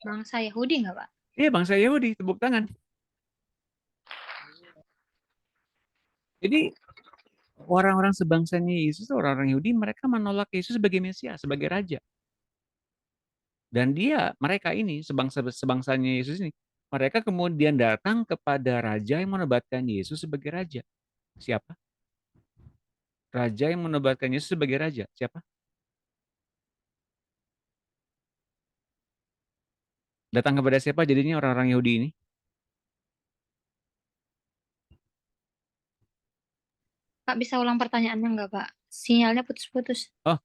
Bangsa Yahudi enggak, Pak? Iya, bangsa Yahudi, tepuk tangan. Jadi orang-orang sebangsanya Yesus, orang-orang Yahudi, mereka menolak Yesus sebagai Mesias, sebagai Raja. Dan mereka ini sebangsanya Yesus ini, mereka kemudian datang kepada raja yang menobatkan Yesus sebagai raja. Siapa? Raja yang menobatkan Yesus sebagai raja. Siapa? Datang kepada siapa jadinya orang-orang Yahudi ini? Kak bisa ulang pertanyaannya nggak, Pak? Sinyalnya putus-putus. Oh,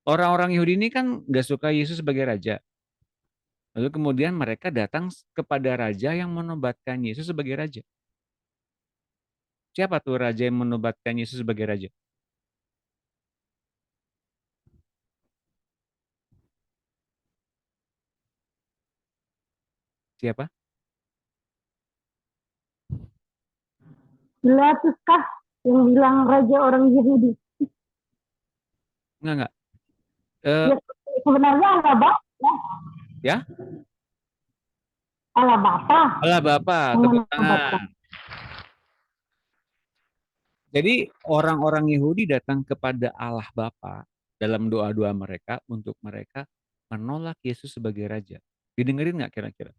orang-orang Yahudi ini kan nggak suka Yesus sebagai raja. Lalu kemudian mereka datang kepada raja yang menobatkan Yesus sebagai raja. Siapa tuh raja yang menobatkan Yesus sebagai raja? Siapa? Pilatus kah yang bilang raja orang Yahudi? Enggak. Ya, sebenarnya Allah Bapa. Ya? Allah Bapa. Allah Bapa, tepuk tangan. Jadi orang-orang Yahudi datang kepada Allah Bapa dalam doa-doa mereka untuk mereka menolak Yesus sebagai raja. Didengerin nggak kira-kira?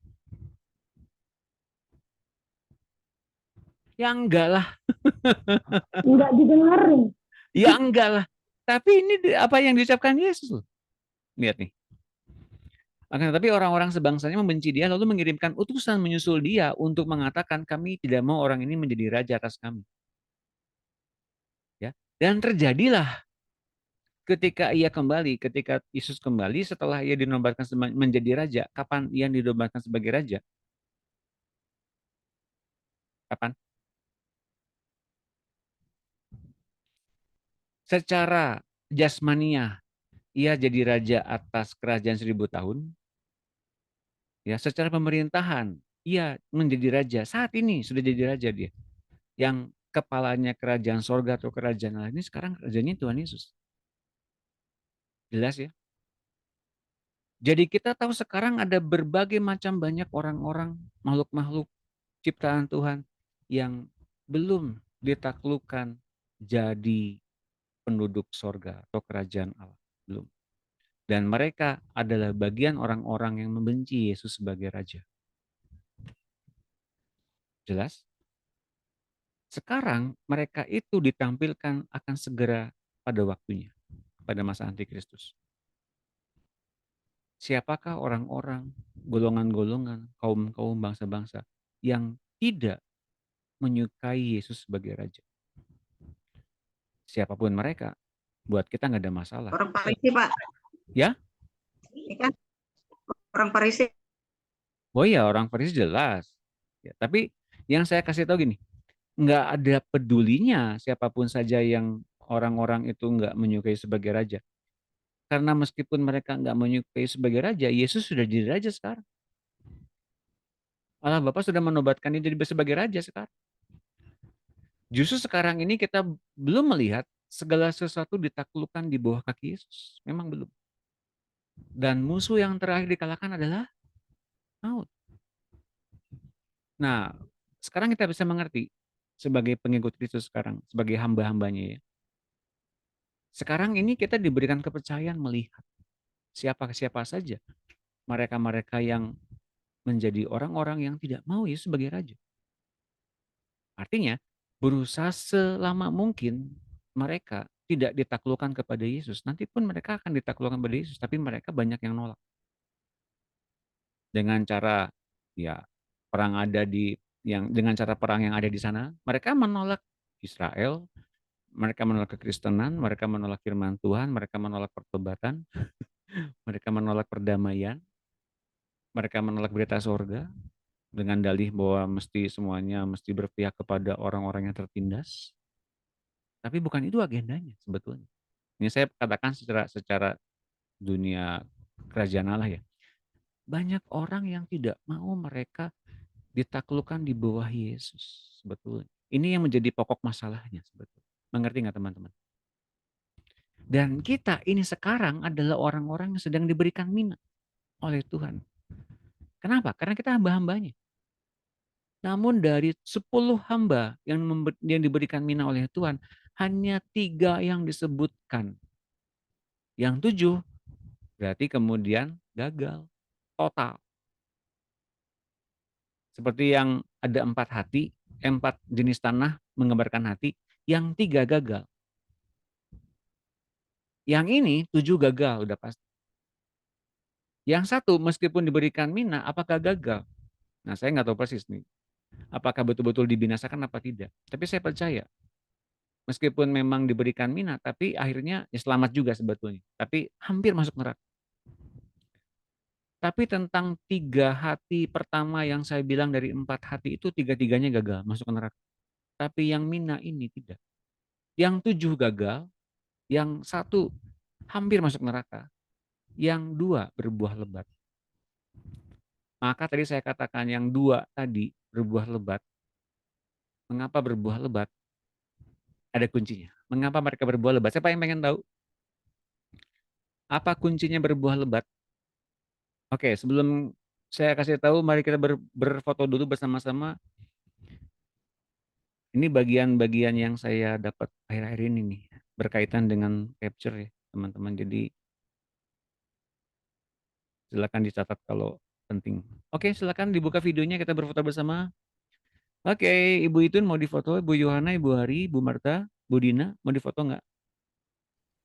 Ya enggak lah. Enggak didengerin. Ya enggak lah. Tapi ini apa yang diucapkan Yesus loh. Lihat nih. Akan tetapi orang-orang sebangsanya membenci dia lalu mengirimkan utusan menyusul dia untuk mengatakan kami tidak mau orang ini menjadi raja atas kami. Ya. Dan terjadilah ketika ketika Yesus kembali setelah ia dinobatkan menjadi raja. Kapan ia dinobatkan sebagai raja? Kapan? Secara jasmania ia jadi raja atas kerajaan 1000 tahun. Ya, secara pemerintahan ia menjadi raja. Saat ini sudah jadi raja dia. Yang kepalanya kerajaan sorga atau kerajaan Allah ini sekarang rajanya Tuhan Yesus. Jelas ya? Jadi kita tahu sekarang ada berbagai macam banyak orang-orang, makhluk-makhluk ciptaan Tuhan yang belum ditaklukkan jadi penduduk sorga atau kerajaan Allah. Belum. Dan mereka adalah bagian orang-orang yang membenci Yesus sebagai raja. Jelas? Sekarang mereka itu ditampilkan akan segera pada waktunya, pada masa antikristus. Siapakah orang-orang, golongan-golongan, kaum-kaum, bangsa-bangsa yang tidak menyukai Yesus sebagai raja? Siapapun mereka, buat kita nggak ada masalah. Orang Farisi, Pak. Ya? Ini kan orang Farisi. Oh iya, orang Farisi jelas. Ya, tapi yang saya kasih tahu gini, nggak ada pedulinya siapapun saja yang orang-orang itu nggak menyukai sebagai raja. Karena meskipun mereka nggak menyukai sebagai raja, Yesus sudah jadi raja sekarang. Allah Bapa sudah menobatkan dia jadi sebagai raja sekarang. Justru sekarang ini kita belum melihat segala sesuatu ditaklukkan di bawah kaki Yesus. Memang belum. Dan musuh yang terakhir dikalahkan adalah maut. Nah, sekarang kita bisa mengerti sebagai pengikut Kristus sekarang, sebagai hamba-hambanya ya. Sekarang ini kita diberikan kepercayaan melihat siapa-siapa saja mereka-mereka yang menjadi orang-orang yang tidak mau Yesus sebagai raja. Artinya, berusaha selama mungkin mereka tidak ditaklukkan kepada Yesus. Nanti pun mereka akan ditaklukkan kepada Yesus, tapi mereka banyak yang nolak. Dengan cara ya dengan cara perang yang ada di sana, mereka menolak Israel, mereka menolak kekristenan, mereka menolak firman Tuhan, mereka menolak pertobatan, mereka menolak perdamaian, mereka menolak berita sorga dengan dalih bahwa semuanya mesti berpihak kepada orang-orang yang tertindas. Tapi bukan itu agendanya sebetulnya. Ini saya katakan secara dunia kerajaan Allah ya. Banyak orang yang tidak mau mereka ditaklukkan di bawah Yesus sebetulnya. Ini yang menjadi pokok masalahnya sebetulnya. Mengerti nggak teman-teman? Dan kita ini sekarang adalah orang-orang yang sedang diberikan minat oleh Tuhan. Kenapa? Karena kita hamba-hambanya. Namun dari 10 hamba yang diberikan minat oleh Tuhan, hanya 3 yang disebutkan. Yang 7 berarti kemudian gagal total. Seperti yang ada 4 hati, 4 jenis tanah menggambarkan hati, yang 3 gagal. Yang ini 7 gagal udah pasti. Yang 1 meskipun diberikan mina, apakah gagal? Nah, saya nggak tahu persis nih. Apakah betul-betul dibinasakan apa tidak? Tapi saya percaya, meskipun memang diberikan mina, tapi akhirnya ya selamat juga sebetulnya. Tapi hampir masuk neraka. Tapi tentang 3 hati pertama yang saya bilang dari 4 hati itu 3-tiganya gagal masuk ke neraka. Tapi yang mina ini tidak. Yang 7 gagal, yang 1 hampir masuk neraka, yang 2 berbuah lebat. Maka tadi saya katakan yang 2 tadi berbuah lebat. Mengapa berbuah lebat? Ada kuncinya. Mengapa mereka berbuah lebat? Siapa yang pengen tahu? Apa kuncinya berbuah lebat? Oke, sebelum saya kasih tahu, mari kita berfoto dulu bersama-sama. Ini bagian-bagian yang saya dapat akhir-akhir ini nih, berkaitan dengan capture ya, teman-teman. Jadi silakan dicatat kalau penting. Oke, silakan dibuka videonya, kita berfoto bersama. Oke, Ibu Itun mau difoto, Ibu Yohana, Ibu Hari, Ibu Marta, Bu Dina, mau difoto nggak?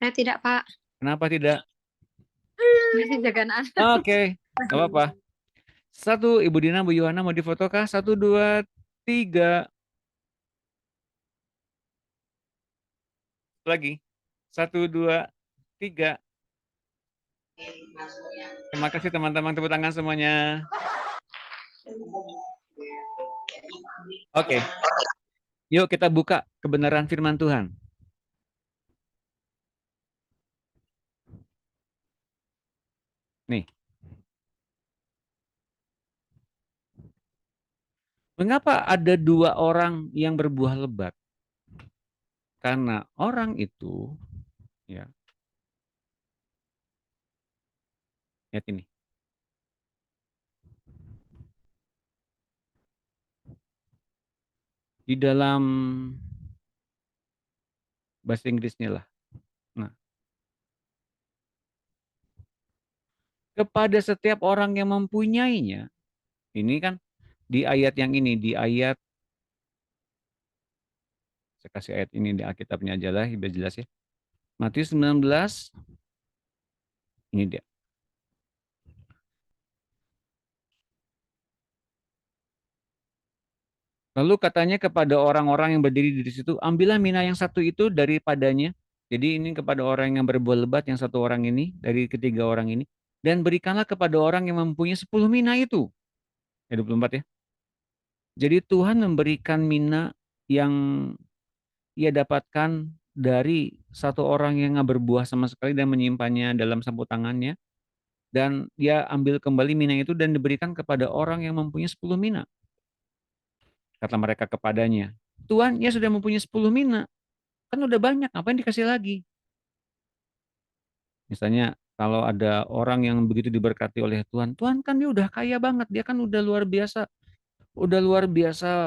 Saya tidak, Pak. Kenapa tidak? Masih jaga anak. Oke, nggak apa-apa. 1, Ibu Dina, Bu Yohana mau difoto kah? 1, 2, 3. Lagi. 1, 2, 3. Terima kasih teman-teman, tepuk tangan semuanya. Oke. Yuk kita buka kebenaran firman Tuhan. Nih. Mengapa ada 2 orang yang berbuah lebat? Karena orang itu, ya, lihat ini. Di dalam bahasa Inggrisnya lah. Nah, kepada setiap orang yang mempunyainya, ini kan di ayat yang ini, di ayat, saya kasih ayat ini di Alkitabnya aja lah, biar jelas ya. Matius 19, ini dia. Lalu katanya kepada orang-orang yang berdiri di situ, ambillah mina yang 1 itu daripadanya. Jadi ini kepada orang yang berbuah lebat, yang 1 orang ini, dari ketiga orang ini. Dan berikanlah kepada orang yang mempunyai 10 mina itu. Ya 24 ya. Jadi Tuhan memberikan mina yang ia dapatkan dari 1 orang yang nggak berbuah sama sekali dan menyimpannya dalam sapu tangannya. Dan dia ambil kembali mina itu dan diberikan kepada orang yang mempunyai 10 mina. Kata mereka kepadanya, Tuhan, ya sudah mempunyai 10 mina. Kan udah banyak, ngapain dikasih lagi? Misalnya kalau ada orang yang begitu diberkati oleh Tuhan, Tuhan kan dia udah kaya banget, dia kan udah luar biasa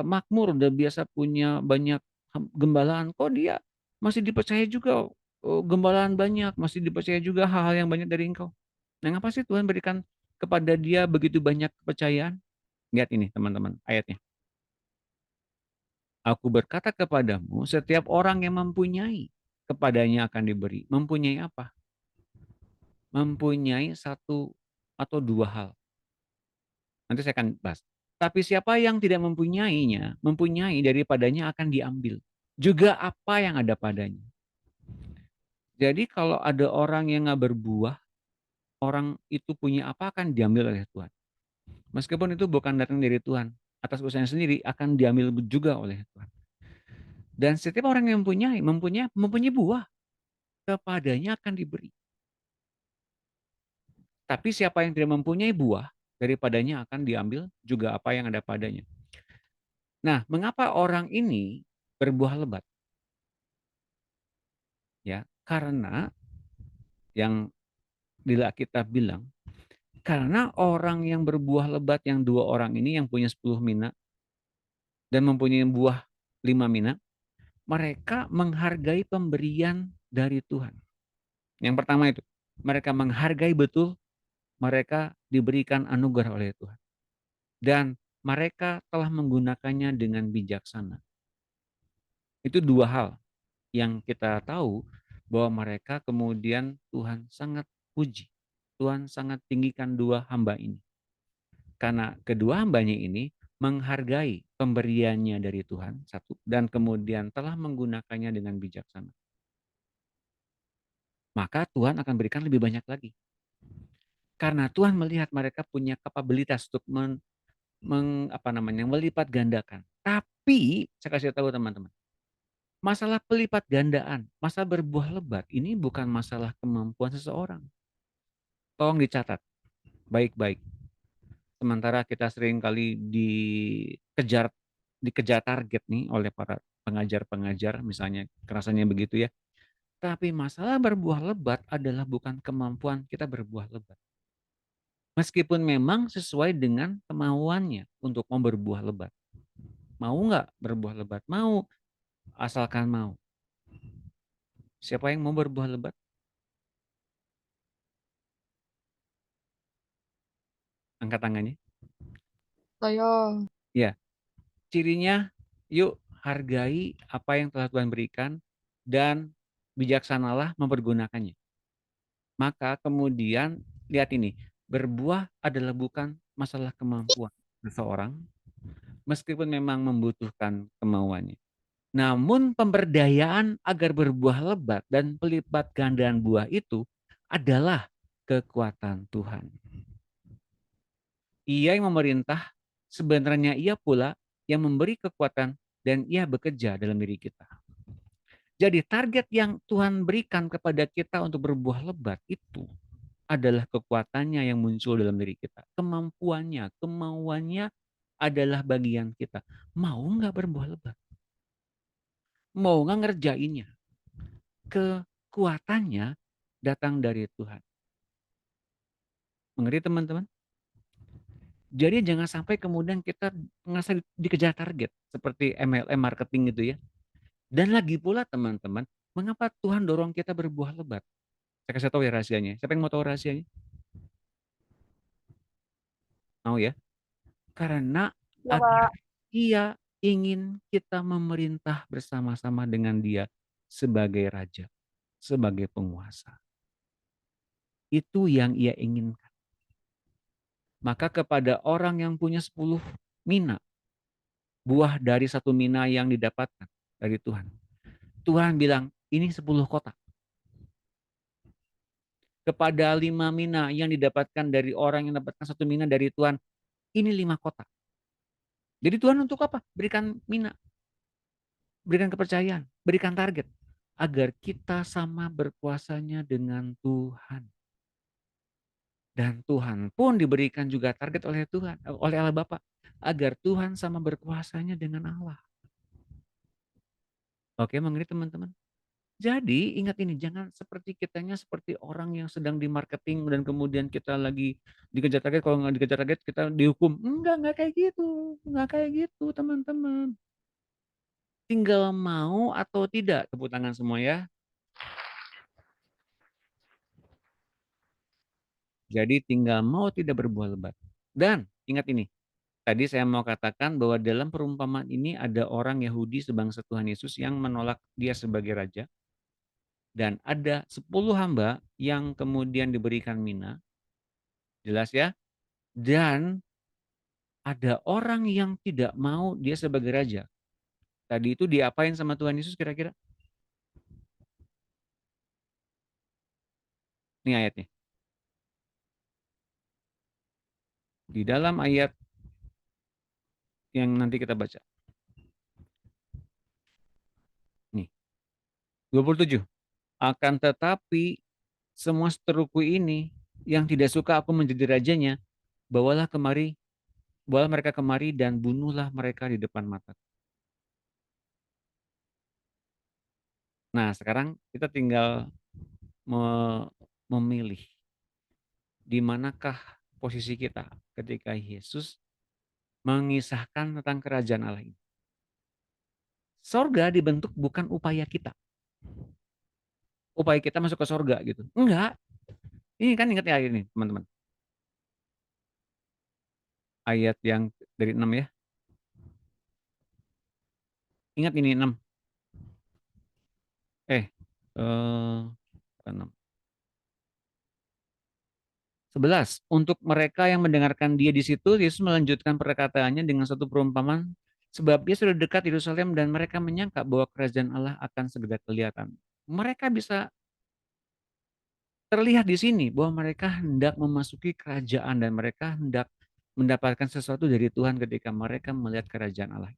makmur, udah biasa punya banyak gembalaan. Kok dia masih dipercaya juga gembalaan banyak, masih dipercaya juga hal-hal yang banyak dari engkau. Nah, ngapa sih Tuhan berikan kepada dia begitu banyak kepercayaan? Lihat ini teman-teman, ayatnya. Aku berkata kepadamu, setiap orang yang mempunyai, kepadanya akan diberi. Mempunyai apa? Mempunyai 1 atau 2 hal. Nanti saya akan bahas. Tapi siapa yang tidak mempunyainya, mempunyai daripadanya akan diambil. Juga apa yang ada padanya. Jadi kalau ada orang yang nggak berbuah, orang itu punya apa akan diambil oleh Tuhan. Meskipun itu bukan datang dari Tuhan, atas usahanya sendiri akan diambil juga oleh Tuhan. Dan setiap orang yang mempunyai buah, kepadanya akan diberi. Tapi siapa yang tidak mempunyai buah, daripadanya akan diambil juga apa yang ada padanya. Nah, mengapa orang ini berbuah lebat? Ya, karena yang di Alkitab bilang, karena orang yang berbuah lebat yang 2 orang ini yang punya 10 mina dan mempunyai buah 5 mina, mereka menghargai pemberian dari Tuhan. Yang pertama itu, mereka menghargai betul mereka diberikan anugerah oleh Tuhan. Dan mereka telah menggunakannya dengan bijaksana. Itu dua hal yang kita tahu bahwa mereka kemudian Tuhan sangat puji. Tuhan sangat tinggikan dua hamba ini. Karena kedua hambanya ini menghargai pemberiannya dari Tuhan, satu, dan kemudian telah menggunakannya dengan bijaksana. Maka Tuhan akan berikan lebih banyak lagi. Karena Tuhan melihat mereka punya kapabilitas untuk melipat gandakan. Tapi saya kasih tahu teman-teman, masalah pelipat gandaan, masalah berbuah lebat ini bukan masalah kemampuan seseorang. Tolong dicatat baik-baik. Sementara kita sering kali dikejar target nih oleh para pengajar-pengajar, misalnya kerasanya begitu ya. Tapi masalah berbuah lebat adalah bukan kemampuan kita berbuah lebat. Meskipun memang sesuai dengan kemauannya untuk mau berbuah lebat. Mau nggak berbuah lebat? Mau, asalkan mau. Siapa yang mau berbuah lebat? Angkat tangannya. Saya. Ya, cirinya yuk hargai apa yang telah Tuhan berikan dan bijaksanalah mempergunakannya. Maka kemudian lihat ini, berbuah adalah bukan masalah kemampuan seseorang, meskipun memang membutuhkan kemauannya. Namun pemberdayaan agar berbuah lebat dan pelipat gandaan buah itu adalah kekuatan Tuhan. Ia yang memerintah, sebenarnya ia pula yang memberi kekuatan dan ia bekerja dalam diri kita. Jadi target yang Tuhan berikan kepada kita untuk berbuah lebat itu adalah kekuatannya yang muncul dalam diri kita. Kemampuannya, kemauannya adalah bagian kita. Mau nggak berbuah lebat? Mau nggak ngerjainnya? Kekuatannya datang dari Tuhan. Mengerti teman-teman? Jadi jangan sampai kemudian kita ngerasa dikejar target seperti MLM marketing gitu ya. Dan lagi pula teman-teman, mengapa Tuhan dorong kita berbuah lebat? Saya kasih tahu ya rahasianya. Siapa yang mau tahu rahasianya? Mau ya? Karena Ya, Pak. Ia ingin kita memerintah bersama-sama dengan Dia sebagai raja, sebagai penguasa. Itu yang Ia inginkan. Maka kepada orang yang punya 10 mina, buah dari 1 mina yang didapatkan dari Tuhan. Tuhan bilang, ini 10 kotak. Kepada 5 mina yang didapatkan dari orang yang dapatkan 1 mina dari Tuhan, ini 5 kotak. Jadi Tuhan untuk apa? Berikan mina. Berikan kepercayaan, berikan target. Agar kita sama berkuasanya dengan Tuhan. Dan Tuhan pun diberikan juga target oleh Tuhan, oleh Allah Bapa, agar Tuhan sama berkuasanya dengan Allah. Oke, mengerti teman-teman? Jadi ingat ini, jangan seperti kitanya seperti orang yang sedang di marketing dan kemudian kita lagi dikejar target, kalau nggak dikejar target kita dihukum. Enggak kayak gitu. Enggak kayak gitu teman-teman. Tinggal mau atau tidak, tepuk tangan semua ya. Jadi tinggal mau tidak berbuah lebat. Dan ingat ini, tadi saya mau katakan bahwa dalam perumpamaan ini ada orang Yahudi sebangsa Tuhan Yesus yang menolak dia sebagai raja. Dan ada 10 hamba yang kemudian diberikan mina. Jelas ya? Dan ada orang yang tidak mau dia sebagai raja. Tadi itu diapain sama Tuhan Yesus kira-kira? Ini ayatnya. Di dalam ayat yang nanti kita baca. Nih. 27. Akan tetapi semua seteruku ini yang tidak suka aku menjadi rajanya, bawalah mereka kemari dan bunuhlah mereka di depan mata. Nah, sekarang kita tinggal memilih di manakah posisi kita ketika Yesus mengisahkan tentang kerajaan Allah ini. Sorga dibentuk bukan upaya kita. Upaya kita masuk ke sorga gitu. Enggak. Ini kan ingat ya ini teman-teman. ayat yang dari 6 ya. Ingat ini 6. Bukan 6. 11. Untuk mereka yang mendengarkan dia di situ, Yesus melanjutkan perkataannya dengan satu perumpamaan, sebab dia sudah dekat Yerusalem dan mereka menyangka bahwa kerajaan Allah akan segera kelihatan. Mereka bisa terlihat di sini bahwa mereka hendak memasuki kerajaan dan mereka hendak mendapatkan sesuatu dari Tuhan ketika mereka melihat kerajaan Allah.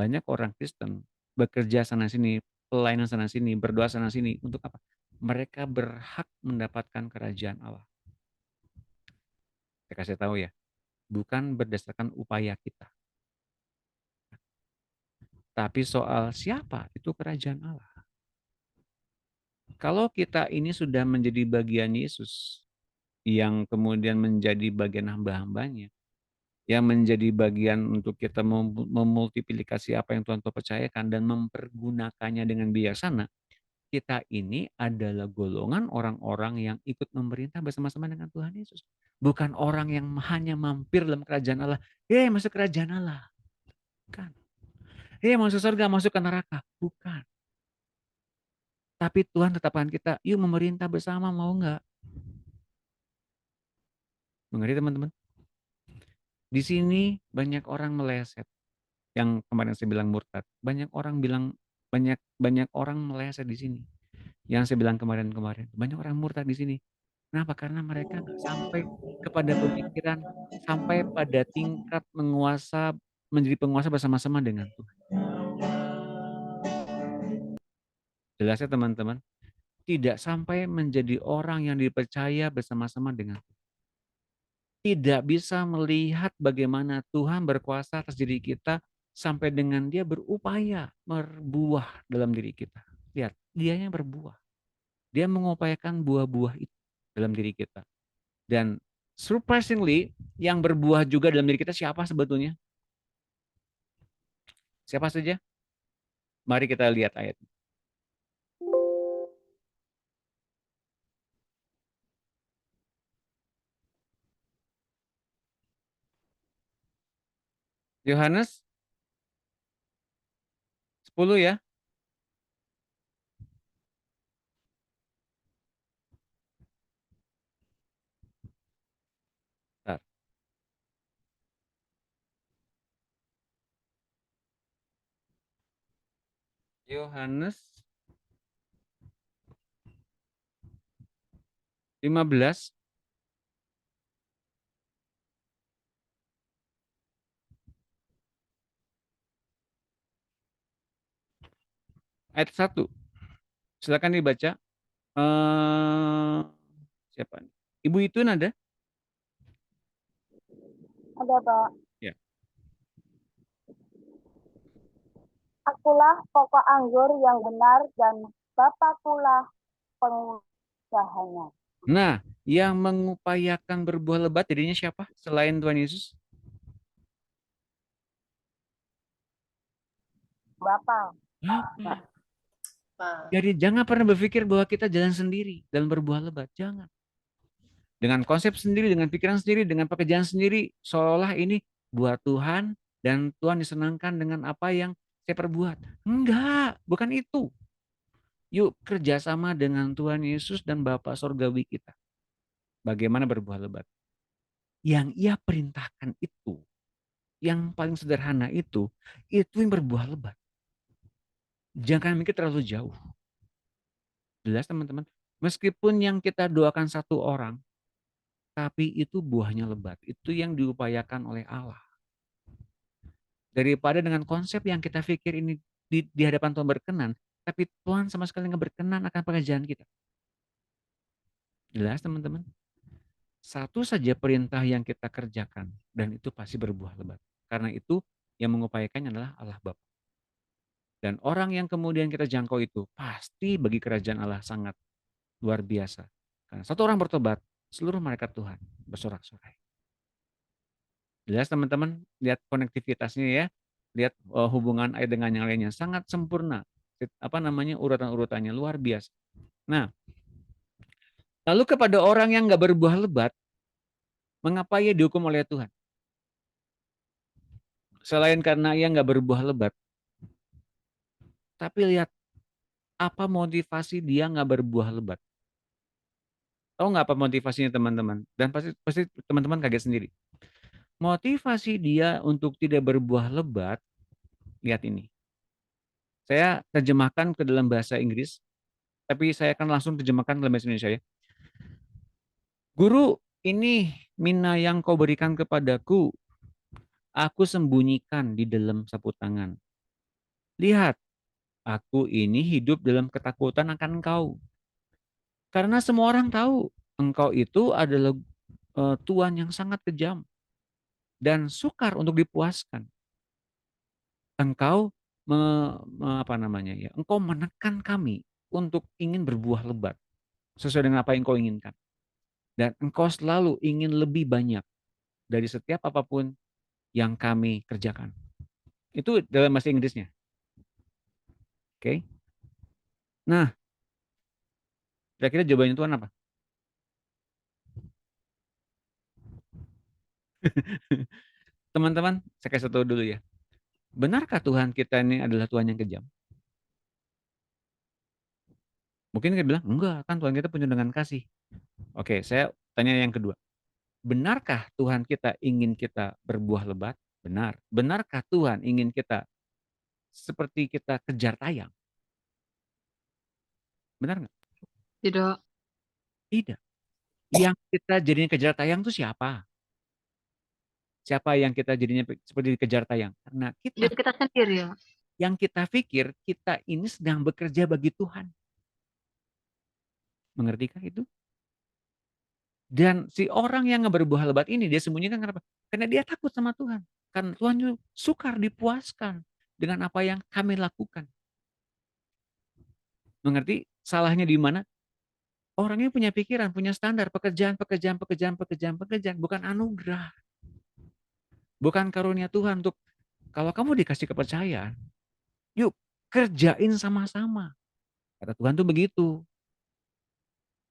Banyak orang Kristen bekerja sana-sini, pelayanan sana-sini, berdoa sana-sini. Untuk apa? Mereka berhak mendapatkan kerajaan Allah. Saya kasih tahu ya, bukan berdasarkan upaya kita. Tapi soal siapa itu kerajaan Allah. Kalau kita ini sudah menjadi bagian Yesus, yang kemudian menjadi bagian hamba-hambanya, yang menjadi bagian untuk kita memultiplikasi apa yang Tuhan percayakan dan mempergunakannya dengan bijaksana, kita ini adalah golongan orang-orang yang ikut memerintah bersama-sama dengan Tuhan Yesus. Bukan orang yang hanya mampir dalam kerajaan Allah. Masuk kerajaan Allah. Bukan. Masuk surga, masuk ke neraka. Bukan. Tapi Tuhan tetapkan kita, yuk memerintah bersama, mau enggak? Mengerti teman-teman? Di sini banyak orang meleset. Yang kemarin saya bilang murtad. Banyak orang meleset di sini. Yang saya bilang kemarin-kemarin. Banyak orang murtad di sini. Kenapa? Karena mereka nggak sampai kepada pemikiran, sampai pada tingkat menjadi penguasa bersama-sama dengan Tuhan. Jelas ya teman-teman? Tidak sampai menjadi orang yang dipercaya bersama-sama dengan Tuhan. Tidak bisa melihat bagaimana Tuhan berkuasa atas diri kita sampai dengan dia berupaya berbuah dalam diri kita. Lihat, dianya berbuah. Dia mengupayakan buah-buah itu dalam diri kita. Dan surprisingly, yang berbuah juga dalam diri kita siapa sebetulnya? Siapa saja? Mari kita lihat ayat. Yohanes 10 ya. Bentar. Yohanes 15 ayat 1. Silakan dibaca. Siapa nih? Ibu itu ada? Ada, Pak. Ya. Akulah pokok anggur yang benar dan Bapakulah pengusahanya. Nah, yang mengupayakan berbuah lebat dirinya siapa selain Tuhan Yesus? Bapa. Bapa. Jadi jangan pernah berpikir bahwa kita jalan sendiri dalam berbuah lebat. Jangan. Dengan konsep sendiri, dengan pikiran sendiri, dengan pekerjaan sendiri, seolah ini buat Tuhan dan Tuhan disenangkan dengan apa yang saya perbuat. Enggak, bukan itu. Yuk kerjasama dengan Tuhan Yesus dan Bapa Sorgawi kita. Bagaimana berbuah lebat. Yang ia perintahkan itu, yang paling sederhana itu yang berbuah lebat. Jangan mikir terlalu jauh. Jelas teman-teman. Meskipun yang kita doakan satu orang, tapi itu buahnya lebat. Itu yang diupayakan oleh Allah. Daripada dengan konsep yang kita pikir ini di hadapan Tuhan berkenan, tapi Tuhan sama sekali nggak berkenan akan pekerjaan kita. Jelas teman-teman? Satu saja perintah yang kita kerjakan, dan itu pasti berbuah lebat. Karena itu yang mengupayakannya adalah Allah Bapa. Dan orang yang kemudian kita jangkau itu, pasti bagi kerajaan Allah sangat luar biasa. Karena satu orang bertobat, seluruh malaikat Tuhan bersorak-sorai. Jelas teman-teman, lihat konektivitasnya ya, lihat hubungan ayat dengan yang lainnya sangat sempurna. Urutan-urutannya luar biasa. Nah, lalu kepada orang yang nggak berbuah lebat, Mengapa ia dihukum oleh Tuhan? Selain karena ia nggak berbuah lebat, tapi lihat apa motivasi dia nggak berbuah lebat. Tahu nggak apa motivasinya teman-teman? Dan pasti teman-teman kaget sendiri. Motivasi dia untuk tidak berbuah lebat, lihat ini. Saya terjemahkan ke dalam bahasa Inggris, tapi saya akan langsung terjemahkan dalam bahasa Indonesia ya. Guru, ini mina yang kau berikan kepadaku, aku sembunyikan di dalam sapu tangan. Lihat, aku ini hidup dalam ketakutan akan engkau. Karena semua orang tahu engkau itu adalah Tuhan yang sangat kejam dan sukar untuk dipuaskan. Engkau apa namanya ya? Engkau menekan kami untuk ingin berbuah lebat sesuai dengan apa yang engkau inginkan. Dan engkau selalu ingin lebih banyak dari setiap apapun yang kami kerjakan. Itu dalam bahasa Inggrisnya. Oke. Nah, kira-kira jawabannya Tuhan apa? Teman-teman, saya kasih tahu dulu ya. Benarkah Tuhan kita ini adalah Tuhan yang kejam? Mungkin kita bilang, enggak, kan Tuhan kita penuh dengan kasih. Oke, saya tanya yang kedua. Benarkah Tuhan kita ingin kita berbuah lebat? Benar. Benarkah Tuhan ingin kita seperti kita kejar tayang? Benar nggak? Tidak. Tidak. Yang kita jadinya kejar tayang itu siapa? Siapa yang kita jadinya seperti kejar tayang? Karena Diri kita sendiri ya. yang kita pikir kita ini sedang bekerja bagi Tuhan. Mengertikah itu? Dan si orang yang berbuah lebat ini dia sembunyikan kenapa? Karena dia takut sama Tuhan. Karena Tuhan itu sukar dipuaskan dengan apa yang kami lakukan. Mengerti salahnya di mana? Orangnya punya pikiran, punya standar, pekerjaan, bukan anugerah. Bukan karunia Tuhan untuk kalau kamu dikasih kepercayaan, yuk kerjain sama-sama. Kata Tuhan tuh begitu.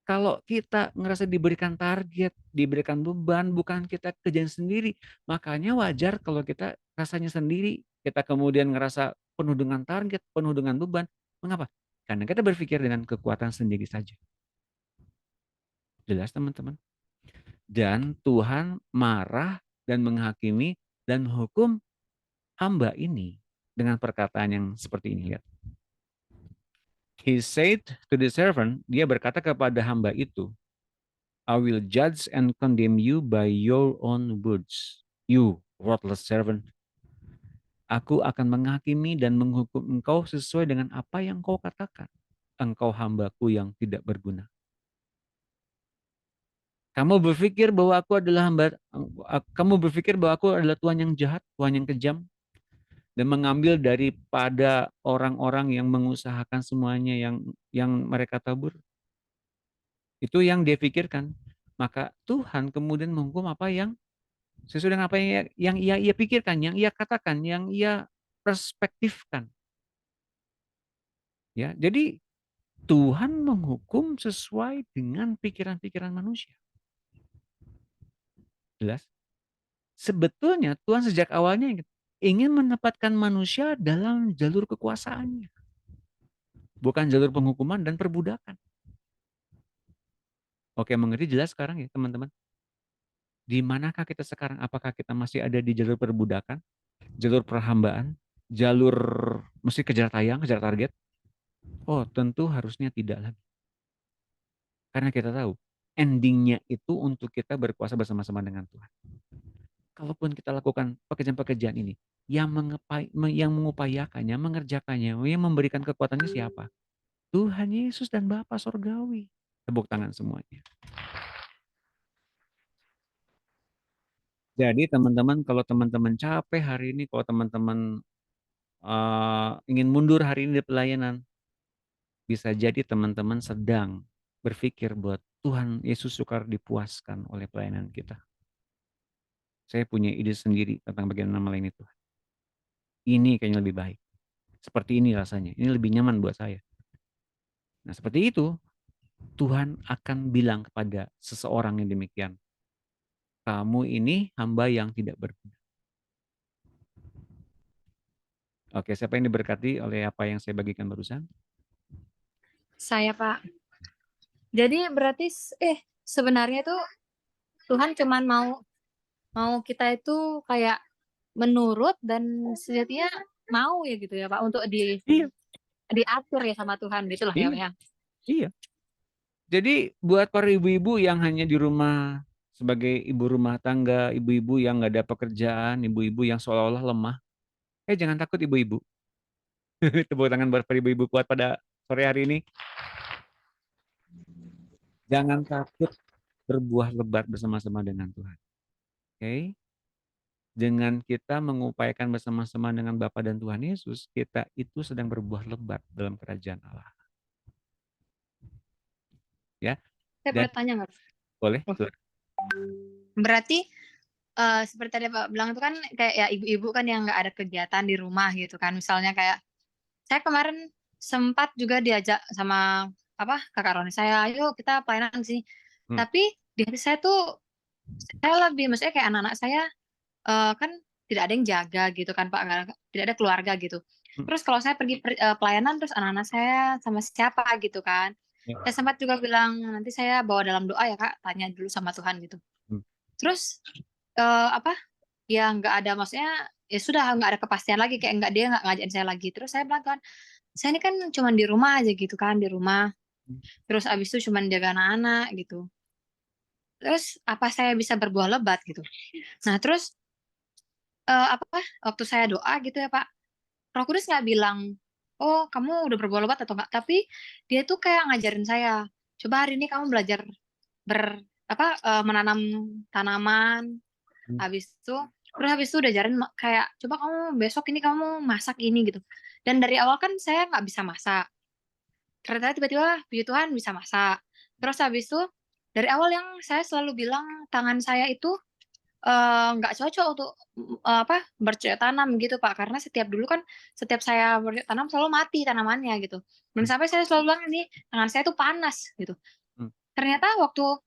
Kalau kita ngerasa diberikan target, diberikan beban, bukan kita kerjain sendiri. Makanya wajar kalau kita rasanya sendiri, kita kemudian ngerasa penuh dengan target, penuh dengan beban. Mengapa? Karena kita berpikir dengan kekuatan sendiri saja. Jelas teman-teman? Dan Tuhan marah dan menghakimi dan menghukum hamba ini dengan perkataan yang seperti ini. Lihat. He said to the servant, dia berkata kepada hamba itu, I will judge and condemn you by your own words, you worthless servant. Aku akan menghakimi dan menghukum engkau sesuai dengan apa yang kau katakan. Engkau hambaku yang tidak berguna. Kamu berpikir bahwa aku adalah Tuhan yang jahat, Tuhan yang kejam, dan mengambil daripada orang-orang yang mengusahakan semuanya yang mereka tabur. Itu yang dia pikirkan. Maka Tuhan kemudian menghukum apa yang sesuai dengan apa yang ia pikirkan, yang ia katakan, yang ia perspektifkan. Ya, jadi Tuhan menghukum sesuai dengan pikiran-pikiran manusia. Jelas? Sebetulnya Tuhan sejak awalnya ingin menempatkan manusia dalam jalur kekuasaannya. Bukan jalur penghukuman dan perbudakan. Oke, mengerti jelas sekarang ya teman-teman? Di manakah kita sekarang? Apakah kita masih ada di jalur perbudakan? Jalur perhambaan? Jalur mesti kejar tayang, kejar target? Oh, tentu harusnya tidak lagi. Karena kita tahu, endingnya itu untuk kita berkuasa bersama-sama dengan Tuhan. Kalaupun kita lakukan pekerjaan-pekerjaan ini, yang mengupayakannya, mengerjakannya, yang memberikan kekuatannya siapa? Tuhan Yesus dan Bapa Sorgawi. Tepuk tangan semuanya. Jadi teman-teman, kalau teman-teman capek hari ini, kalau teman-teman ingin mundur hari ini di pelayanan, bisa jadi teman-teman sedang berpikir buat Tuhan Yesus sukar dipuaskan oleh pelayanan kita. Saya punya ide sendiri tentang bagaimana melayani Tuhan. Ini kayaknya lebih baik. Seperti ini rasanya. Ini lebih nyaman buat saya. Nah seperti itu, Tuhan akan bilang kepada seseorang yang demikian, kamu ini hamba yang tidak berguna. Oke, siapa yang diberkati oleh apa yang saya bagikan barusan? Saya, Pak. Jadi berarti sebenarnya tuh Tuhan cuman mau kita itu kayak menurut dan sejatinya mau ya gitu ya Pak untuk Iya, diatur ya sama Tuhan gitu lah ya Pak iya, ya. iya. Jadi buat para ibu-ibu yang hanya di rumah sebagai ibu rumah tangga, ibu-ibu yang nggak ada pekerjaan, ibu-ibu yang seolah-olah lemah, jangan takut ibu-ibu. Tepuk tangan buat para ibu-ibu kuat pada sore hari ini. Jangan takut berbuah lebat bersama-sama dengan Tuhan. Oke? Dengan kita mengupayakan bersama-sama dengan Bapa dan Tuhan Yesus, kita itu sedang berbuah lebat dalam kerajaan Allah. Ya, Saya dan boleh tanya nggak? boleh. Berarti seperti tadi Pak bilang itu kan kayak ya ibu-ibu kan yang nggak ada kegiatan di rumah gitu kan. Misalnya kayak saya kemarin sempat juga diajak sama kakak Roni saya, ayo kita pelayanan sih. Tapi di hati saya tuh saya lebih maksudnya kayak anak-anak saya kan tidak ada yang jaga gitu kan Pak, karena tidak ada keluarga gitu. Terus kalau saya pergi pelayanan terus anak-anak saya sama siapa gitu kan. Saya sempat juga bilang nanti saya bawa dalam doa ya Kak, tanya dulu sama Tuhan gitu. Terus ya nggak ada maksudnya ya sudah nggak ada kepastian lagi kayak dia nggak ngajakin saya lagi. Terus saya bilang kan saya ini kan cuma di rumah aja gitu kan di rumah. Terus abis itu cuma jaga anak-anak gitu. Terus apa saya bisa berbuah lebat gitu. Nah terus waktu saya doa gitu ya Pak, Roh Kudus nggak bilang, oh kamu udah berbuah lebat atau enggak, tapi dia tuh kayak ngajarin saya, coba hari ini kamu belajar menanam tanaman, habis itu udah ajarin kayak coba kamu besok ini kamu masak ini gitu. Dan dari awal kan saya nggak bisa masak, ternyata tiba-tiba puji Tuhan bisa masak. Terus habis itu dari awal yang saya selalu bilang tangan saya itu nggak cocok untuk bercocok tanam gitu Pak, karena dulu kan setiap saya bercocok tanam selalu mati tanamannya gitu. Dan sampai saya selalu bilang ini tangan saya tuh panas gitu. Ternyata waktu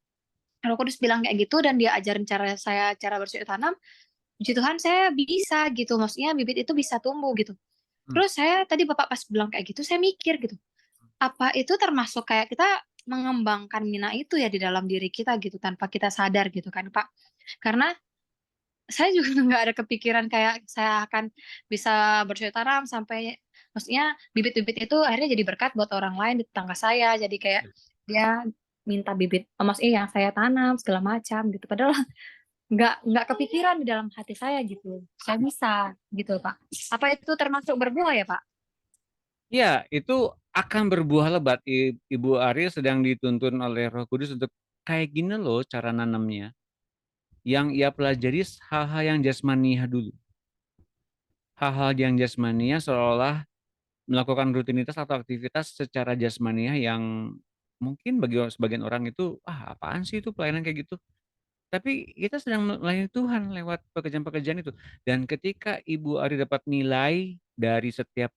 Roh Kudus bilang kayak gitu dan dia ajarin cara bercocok tanam, puji Tuhan saya bisa gitu, maksudnya bibit itu bisa tumbuh gitu. Terus saya tadi Bapak pas bilang kayak gitu, saya mikir gitu, apa itu termasuk kayak kita mengembangkan minat itu ya di dalam diri kita gitu tanpa kita sadar gitu kan Pak. Karena saya juga nggak ada kepikiran kayak saya akan bisa bercocok tanam sampai maksudnya bibit-bibit itu akhirnya jadi berkat buat orang lain di tetangga saya. Jadi kayak dia minta bibit, maksudnya yang saya tanam segala macam gitu. Padahal nggak kepikiran di dalam hati saya gitu. Saya bisa gitu Pak. Apa itu termasuk berbuah ya Pak? Ya, itu akan berbuah lebat. Ibu Ariel sedang dituntun oleh Roh Kudus untuk kayak gini loh cara nanamnya. Yang ia pelajari hal-hal yang jasmaniah dulu. Hal-hal yang jasmaniah seolah melakukan rutinitas atau aktivitas secara jasmaniah yang mungkin bagi sebagian orang itu, apaan sih itu pelayanan kayak gitu. Tapi kita sedang melayani Tuhan lewat pekerjaan-pekerjaan itu. Dan ketika Ibu Ari dapat nilai dari setiap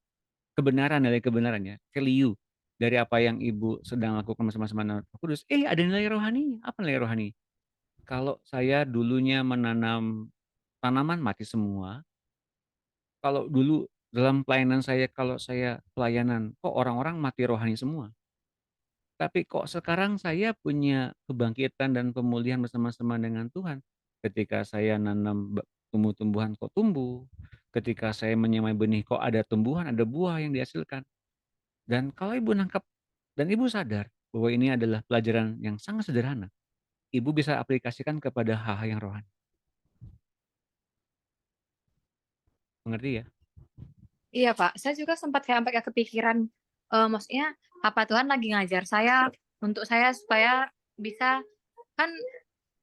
dari kebenarannya, value dari apa yang Ibu sedang lakukan bersama-sama dengan Roh Kudus, ada nilai rohani. Apa nilai rohani? Kalau saya dulunya menanam tanaman mati semua, kalau dulu dalam pelayanan saya, kalau saya pelayanan, kok orang-orang mati rohani semua. Tapi kok sekarang saya punya kebangkitan dan pemulihan bersama-sama dengan Tuhan. Ketika saya nanam tumbuh-tumbuhan kok tumbuh. Ketika saya menyemai benih kok ada tumbuhan, ada buah yang dihasilkan. Dan kalau Ibu nangkap dan Ibu sadar bahwa ini adalah pelajaran yang sangat sederhana, Ibu bisa aplikasikan kepada hal-hal yang rohani. Mengerti ya? Iya Pak, saya juga sempat kayak sampai kepikiran, maksudnya apa Tuhan lagi ngajar saya untuk saya supaya bisa kan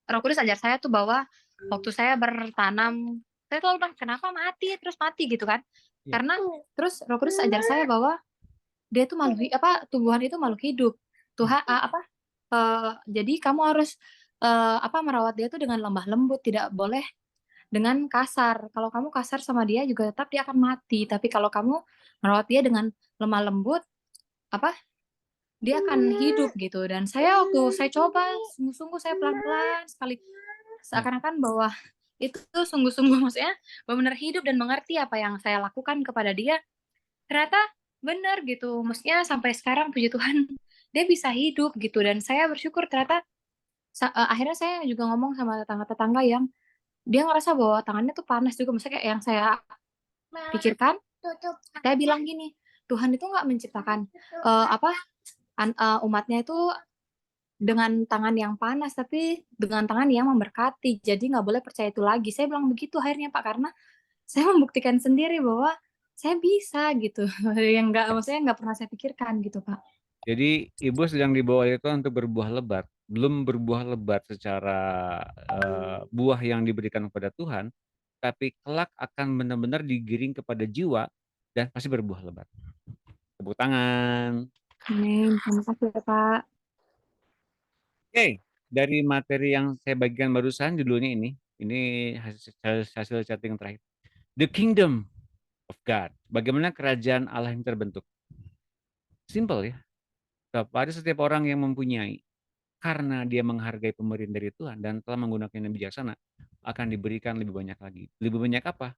Roh Kudus ajar saya tuh bahwa waktu saya bertanam, saya selalu bilang kenapa mati terus mati gitu kan? Iya. Karena terus Roh Kudus ajar saya bahwa dia tuh tumbuhan itu makhluk hidup. Tuhan jadi kamu harus merawat dia tuh dengan lemah lembut, tidak boleh dengan kasar. Kalau kamu kasar sama dia juga tetap dia akan mati. Tapi kalau kamu merawat dia dengan lemah lembut, dia akan hidup gitu. Dan saya waktu saya coba, sungguh-sungguh saya pelan-pelan sekali seakan-akan bahwa itu tuh sungguh-sungguh maksudnya benar-benar hidup dan mengerti apa yang saya lakukan kepada dia. Ternyata benar gitu, maksudnya sampai sekarang puji Tuhan dia bisa hidup gitu dan saya bersyukur ternyata akhirnya saya juga ngomong sama tetangga-tetangga yang dia ngerasa bahwa tangannya tuh panas juga, maksudnya kayak yang saya pikirkan, saya bilang gini, Tuhan itu nggak menciptakan umatnya itu dengan tangan yang panas, tapi dengan tangan yang memberkati. Jadi nggak boleh percaya itu lagi. Saya bilang begitu akhirnya Pak, karena saya membuktikan sendiri bahwa saya bisa gitu. Yang maksudnya nggak pernah saya pikirkan gitu Pak. Jadi ibu sedang dibawa oleh Tuhan untuk berbuah lebat, belum berbuah lebat secara buah yang diberikan kepada Tuhan, tapi kelak akan benar-benar digiring kepada jiwa dan pasti berbuah lebat. Tepuk tangan. Amin. Terima kasih ya, Pak. Oke, dari materi yang saya bagikan barusan judulnya ini hasil chatting terakhir. The Kingdom of God. Bagaimana kerajaan Allah yang terbentuk? Simple ya. Pada setiap orang yang mempunyai, karena dia menghargai pemberian dari Tuhan dan telah menggunakan yang bijaksana, akan diberikan lebih banyak lagi. Lebih banyak apa?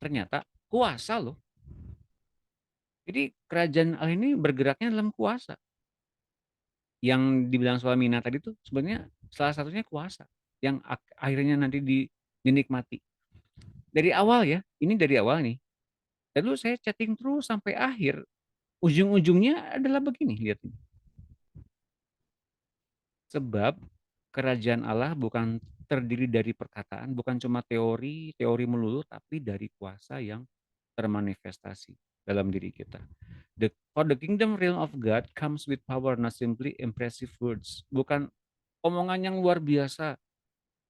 Ternyata kuasa loh. Jadi kerajaan Allah ini bergeraknya dalam kuasa. Yang dibilang soal Mina tadi tuh sebenarnya salah satunya kuasa yang akhirnya nanti dinikmati. Dari awal ya, ini dari awal nih. Lalu saya chatting terus sampai akhir. Ujung-ujungnya adalah begini, lihat ini. Sebab kerajaan Allah bukan terdiri dari perkataan, bukan cuma teori melulu, tapi dari kuasa yang termanifestasi dalam diri kita. For the kingdom realm of God comes with power, not simply impressive words. Bukan omongan yang luar biasa,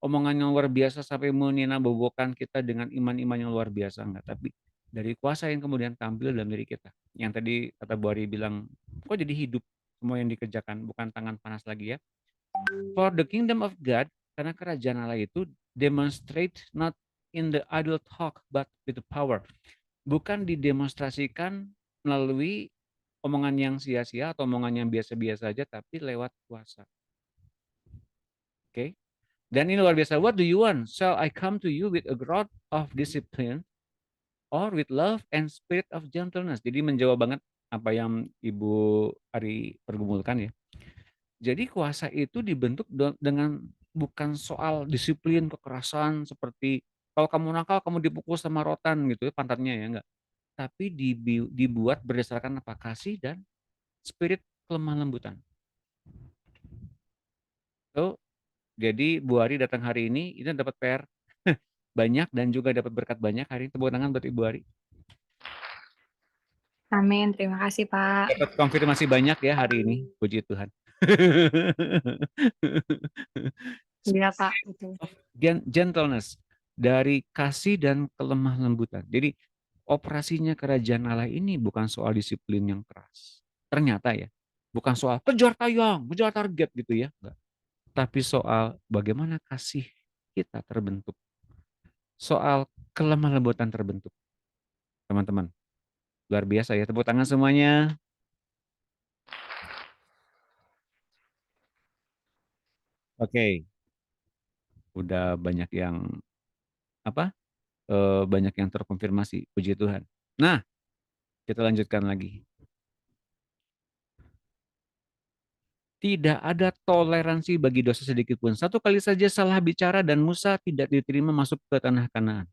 omongan yang luar biasa sampai meninabobokan kita dengan iman-iman yang luar biasa, enggak. Tapi dari kuasa yang kemudian tampil dalam diri kita. Yang tadi kata Bu Ari bilang, kok jadi hidup semua yang dikerjakan, bukan tangan panas lagi ya. For the kingdom of God, karena kerajaan Allah itu demonstrate not in the idle talk, but with the power. Bukan didemonstrasikan melalui omongan yang sia-sia atau omongan yang biasa-biasa saja, tapi lewat kuasa. Oke. Dan ini luar biasa. What do you want? Shall I come to you with a rod of discipline or with love and spirit of gentleness? Jadi menjawab banget apa yang Ibu Ari pergumulkan ya. Jadi kuasa itu dibentuk dengan bukan soal disiplin, kekerasan seperti kalau kamu nakal kamu dipukul sama rotan gitu ya pantatnya ya enggak. Tapi dibuat berdasarkan apa? Kasih dan spirit kelemah lembutan. So, jadi Bu Ari datang hari ini dapat PR banyak dan juga dapat berkat banyak hari ini. Tepuk tangan buat Ibu Ari. Amin, terima kasih Pak. Dapat konfirmasi banyak ya hari ini, puji Tuhan. Iya Pak. Betul. Gentleness, dari kasih dan kelemah lembutan. Jadi operasinya kerajaan Allah ini bukan soal disiplin yang keras. Ternyata ya, bukan soal kejar tayang, kejar target gitu ya. Enggak. Tapi soal bagaimana kasih kita terbentuk. Soal kelemah lembutan terbentuk. Teman-teman, luar biasa ya. Tepuk tangan semuanya. Oke. Udah banyak yang banyak yang terkonfirmasi, puji Tuhan. Nah, kita lanjutkan lagi. Tidak ada toleransi bagi dosa sedikit pun. Satu kali saja salah bicara dan Musa tidak diterima masuk ke tanah Kanaan.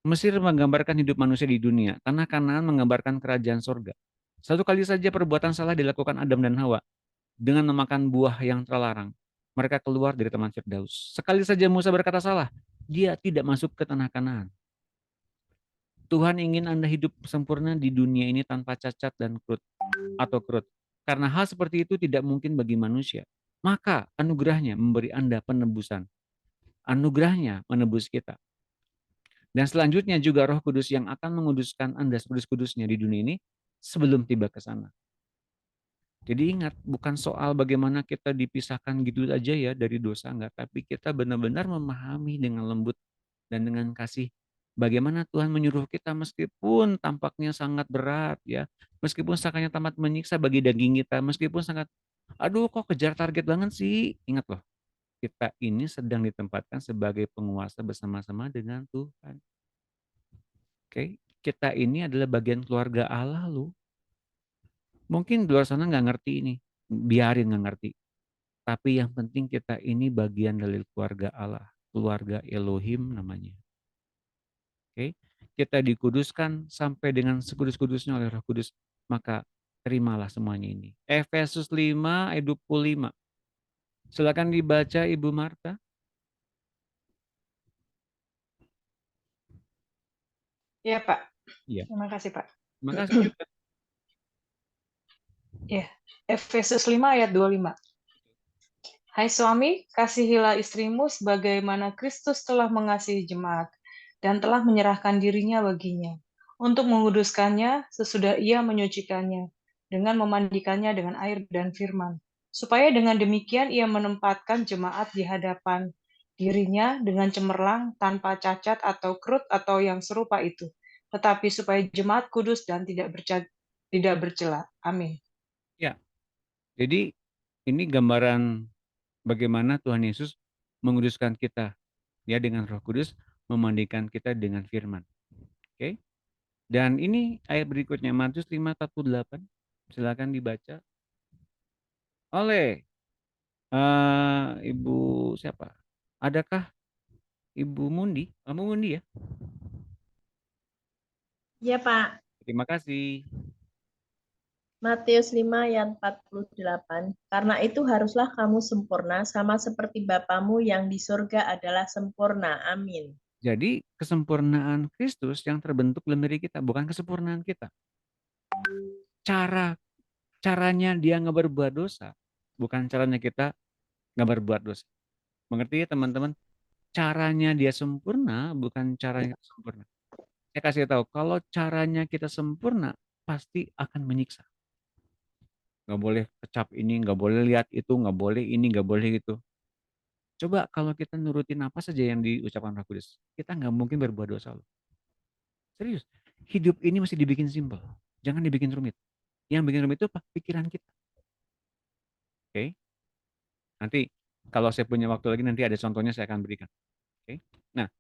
Mesir menggambarkan hidup manusia di dunia. Tanah Kanaan menggambarkan kerajaan sorga. Satu kali saja perbuatan salah dilakukan Adam dan Hawa dengan memakan buah yang terlarang. Mereka keluar dari Taman Firdaus. Sekali saja Musa berkata salah, dia tidak masuk ke tanah Kanaan. Tuhan ingin Anda hidup sempurna di dunia ini tanpa cacat dan krut. Karena hal seperti itu tidak mungkin bagi manusia. Maka anugerahnya memberi Anda penebusan. Anugerahnya menebus kita. Dan selanjutnya juga Roh Kudus yang akan menguduskan Anda sekudus-kudusnya di dunia ini sebelum tiba ke sana. Jadi ingat, bukan soal bagaimana kita dipisahkan gitu aja ya dari dosa, enggak. Tapi kita benar-benar memahami dengan lembut dan dengan kasih bagaimana Tuhan menyuruh kita meskipun tampaknya sangat berat ya, meskipun sakanya tamat menyiksa bagi daging kita, meskipun sangat, aduh kok kejar target banget sih, ingat loh, kita ini sedang ditempatkan sebagai penguasa bersama-sama dengan Tuhan. Oke, kita ini adalah bagian keluarga Allah loh. Mungkin di luar sana nggak ngerti ini, biarin nggak ngerti. Tapi yang penting kita ini bagian dari keluarga Allah, keluarga Elohim namanya. Oke, kita dikuduskan sampai dengan sekudus-kudusnya oleh Roh Kudus, maka terimalah semuanya ini. Efesus 5 ayat 25. Silakan dibaca Ibu Marta. Ya, Pak. Iya. Terima kasih, Pak. Terima kasih. Ya, Efesus 5 ayat 25. Hai suami, kasihilah istrimu sebagaimana Kristus telah mengasihi jemaat dan telah menyerahkan dirinya baginya, untuk menguduskannya sesudah ia menyucikannya, dengan memandikannya dengan air dan firman, supaya dengan demikian ia menempatkan jemaat di hadapan dirinya dengan cemerlang, tanpa cacat atau kerut atau yang serupa itu, tetapi supaya jemaat kudus dan tidak bercela. Amin. Ya, jadi ini gambaran bagaimana Tuhan Yesus menguduskan kita ya dengan Roh Kudus, memandikan kita dengan firman. Oke. Dan ini ayat berikutnya Matius 5:48. Silakan dibaca oleh Ibu siapa? Adakah Ibu Mundi? Kamu Mundi ya? Ya Pak, Terima kasih. Matius 5 ayat 48. Karena itu haruslah kamu sempurna sama seperti Bapamu yang di surga adalah sempurna. Amin. Jadi kesempurnaan Kristus yang terbentuk dalam diri kita, bukan kesempurnaan kita. Caranya dia nggak berbuat dosa, bukan caranya kita nggak berbuat dosa. Mengerti ya teman-teman? Caranya dia sempurna, bukan caranya kita sempurna. Saya kasih tahu, kalau caranya kita sempurna, pasti akan menyiksa. Nggak boleh kecap ini, nggak boleh lihat itu, nggak boleh ini, nggak boleh itu. Coba kalau kita nurutin apa saja yang diucapkan Roh Kudus, kita nggak mungkin berbuat dosa loh. Serius, hidup ini mesti dibikin simpel, jangan dibikin rumit. Yang bikin rumit itu pikiran kita. Oke? Nanti kalau saya punya waktu lagi nanti ada contohnya saya akan berikan. Oke? Nah,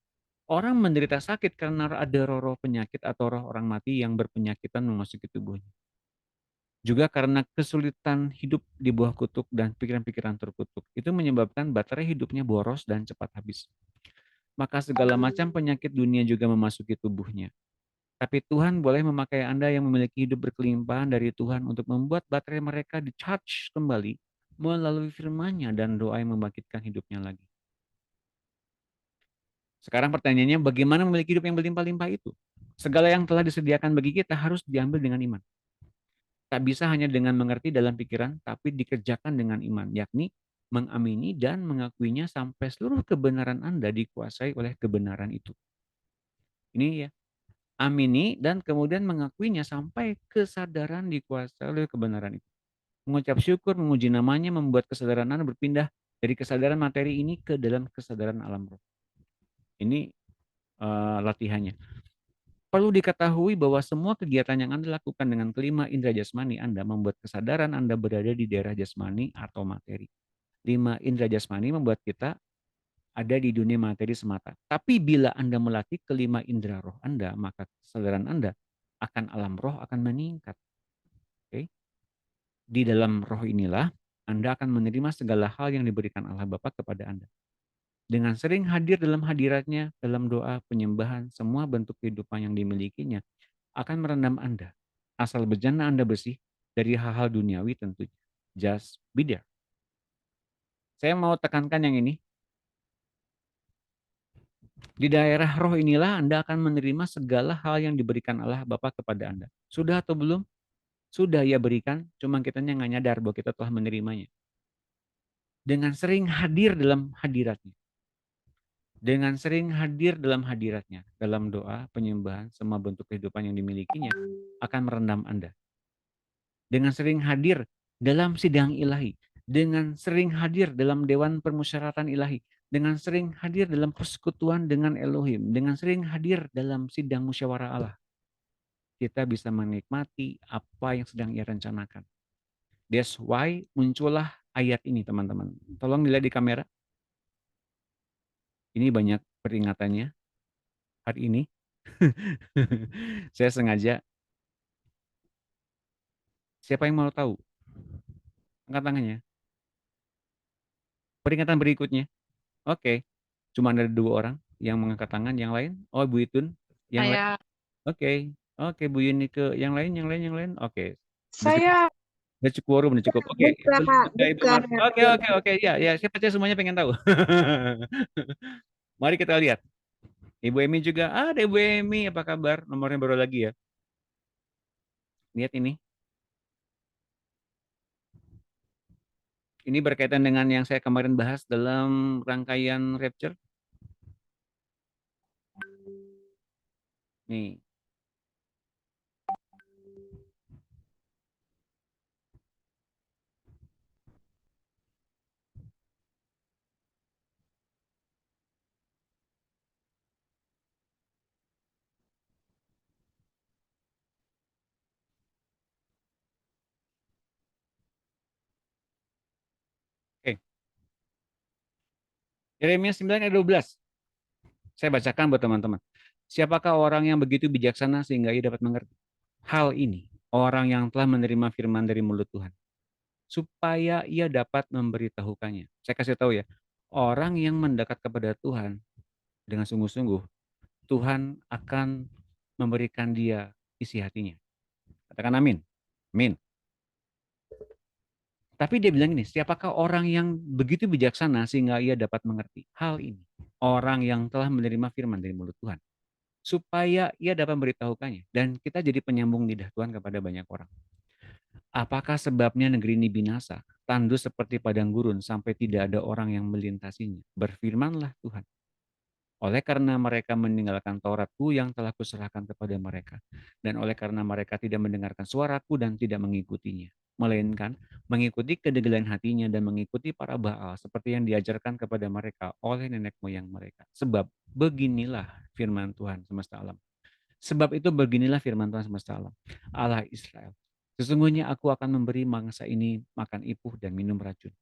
orang menderita sakit karena ada roh-roh penyakit atau roh orang mati yang berpenyakitan memasuki tubuhnya. Juga karena kesulitan hidup di bawah kutuk dan pikiran-pikiran terkutuk. Itu menyebabkan baterai hidupnya boros dan cepat habis. Maka segala macam penyakit dunia juga memasuki tubuhnya. Tapi Tuhan boleh memakai Anda yang memiliki hidup berkelimpahan dari Tuhan untuk membuat baterai mereka di-charge kembali melalui firman-Nya dan doa yang membangkitkan hidupnya lagi. Sekarang pertanyaannya, bagaimana memiliki hidup yang berlimpah-limpah itu? Segala yang telah disediakan bagi kita harus diambil dengan iman. Tak bisa hanya dengan mengerti dalam pikiran, tapi dikerjakan dengan iman, yakni mengamini dan mengakuinya sampai seluruh kebenaran Anda dikuasai oleh kebenaran itu. Ini ya, amini dan kemudian mengakuinya sampai kesadaran dikuasai oleh kebenaran itu. Mengucap syukur, memuji namanya, membuat kesadaran Anda berpindah dari kesadaran materi ini ke dalam kesadaran alam roh. Ini latihannya. Perlu diketahui bahwa semua kegiatan yang Anda lakukan dengan kelima indera jasmani Anda membuat kesadaran Anda berada di daerah jasmani atau materi. 5 indera jasmani membuat kita ada di dunia materi semata. Tapi bila Anda melatih kelima indera roh Anda, maka kesadaran Anda akan alam roh akan meningkat. Oke? Di dalam roh inilah Anda akan menerima segala hal yang diberikan Allah Bapa kepada Anda. Dengan sering hadir dalam hadiratnya, dalam doa, penyembahan, semua bentuk kehidupan yang dimilikinya akan merendam Anda. Asal bejana Anda bersih dari hal-hal duniawi tentunya. Just be there. Saya mau tekankan yang ini. Di daerah roh inilah Anda akan menerima segala hal yang diberikan Allah Bapa kepada Anda. Sudah atau belum? Sudah ya berikan, cuma kita nggak nyadar bahwa kita telah menerimanya. Dengan sering hadir dalam hadiratnya. Dengan sering hadir dalam hadiratnya, dalam doa, penyembahan, semua bentuk kehidupan yang dimilikinya akan merendam Anda. Dengan sering hadir dalam sidang ilahi, dengan sering hadir dalam dewan permusyawaratan ilahi, dengan sering hadir dalam persekutuan dengan Elohim, dengan sering hadir dalam sidang musyawarah Allah, kita bisa menikmati apa yang sedang ia rencanakan. That's why muncullah ayat ini teman-teman. Tolong dilihat di kamera. Ini banyak peringatannya hari ini. Saya sengaja. Siapa yang mau tahu? Angkat tangannya. Peringatan berikutnya. Oke. Cuma ada 2 orang yang mengangkat tangan, yang lain? Oh, Bu Itun. Yang lain? Saya Oke. Oke, Bu Yuni ke yang lain, yang lain, yang lain. Oke. Udah cukup, Saya udah cukup quorum, udah cukup. Oke. Buka, Sebelum Ibu buka. Oke, oke, oke. Ya, ya. Siapa saja semuanya pengen tahu. Mari kita lihat. Ibu Emi juga. Ada Ibu Emi. Apa kabar? Nomornya baru lagi ya. Lihat ini. Ini berkaitan dengan yang saya kemarin bahas dalam rangkaian Rapture. Nih. Oke. Yeremia 9 ayat 12. Saya bacakan buat teman-teman. Siapakah orang yang begitu bijaksana sehingga ia dapat mengerti hal ini? Orang yang telah menerima firman dari mulut Tuhan, supaya ia dapat memberitahukannya. Saya kasih tahu ya, orang yang mendekat kepada Tuhan dengan sungguh-sungguh, Tuhan akan memberikan dia isi hatinya. Katakan amin. Amin. Tapi dia bilang ini, siapakah orang yang begitu bijaksana sehingga ia dapat mengerti hal ini? Orang yang telah menerima firman dari mulut Tuhan, supaya ia dapat memberitahukannya. Dan kita jadi penyambung lidah Tuhan kepada banyak orang. Apakah sebabnya negeri ini binasa, tandus seperti padang gurun sampai tidak ada orang yang melintasinya? Berfirmanlah Tuhan. Oleh karena mereka meninggalkan Tauratku yang telah kuserahkan kepada mereka, dan oleh karena mereka tidak mendengarkan suaraku dan tidak mengikutinya, melainkan mengikuti kedegilan hatinya dan mengikuti para Baal seperti yang diajarkan kepada mereka oleh nenek moyang mereka. Sebab beginilah firman Tuhan semesta alam. Sebab itu beginilah firman Tuhan semesta alam, Allah Israel. Sesungguhnya aku akan memberi bangsa ini makan ipuh dan minum racun.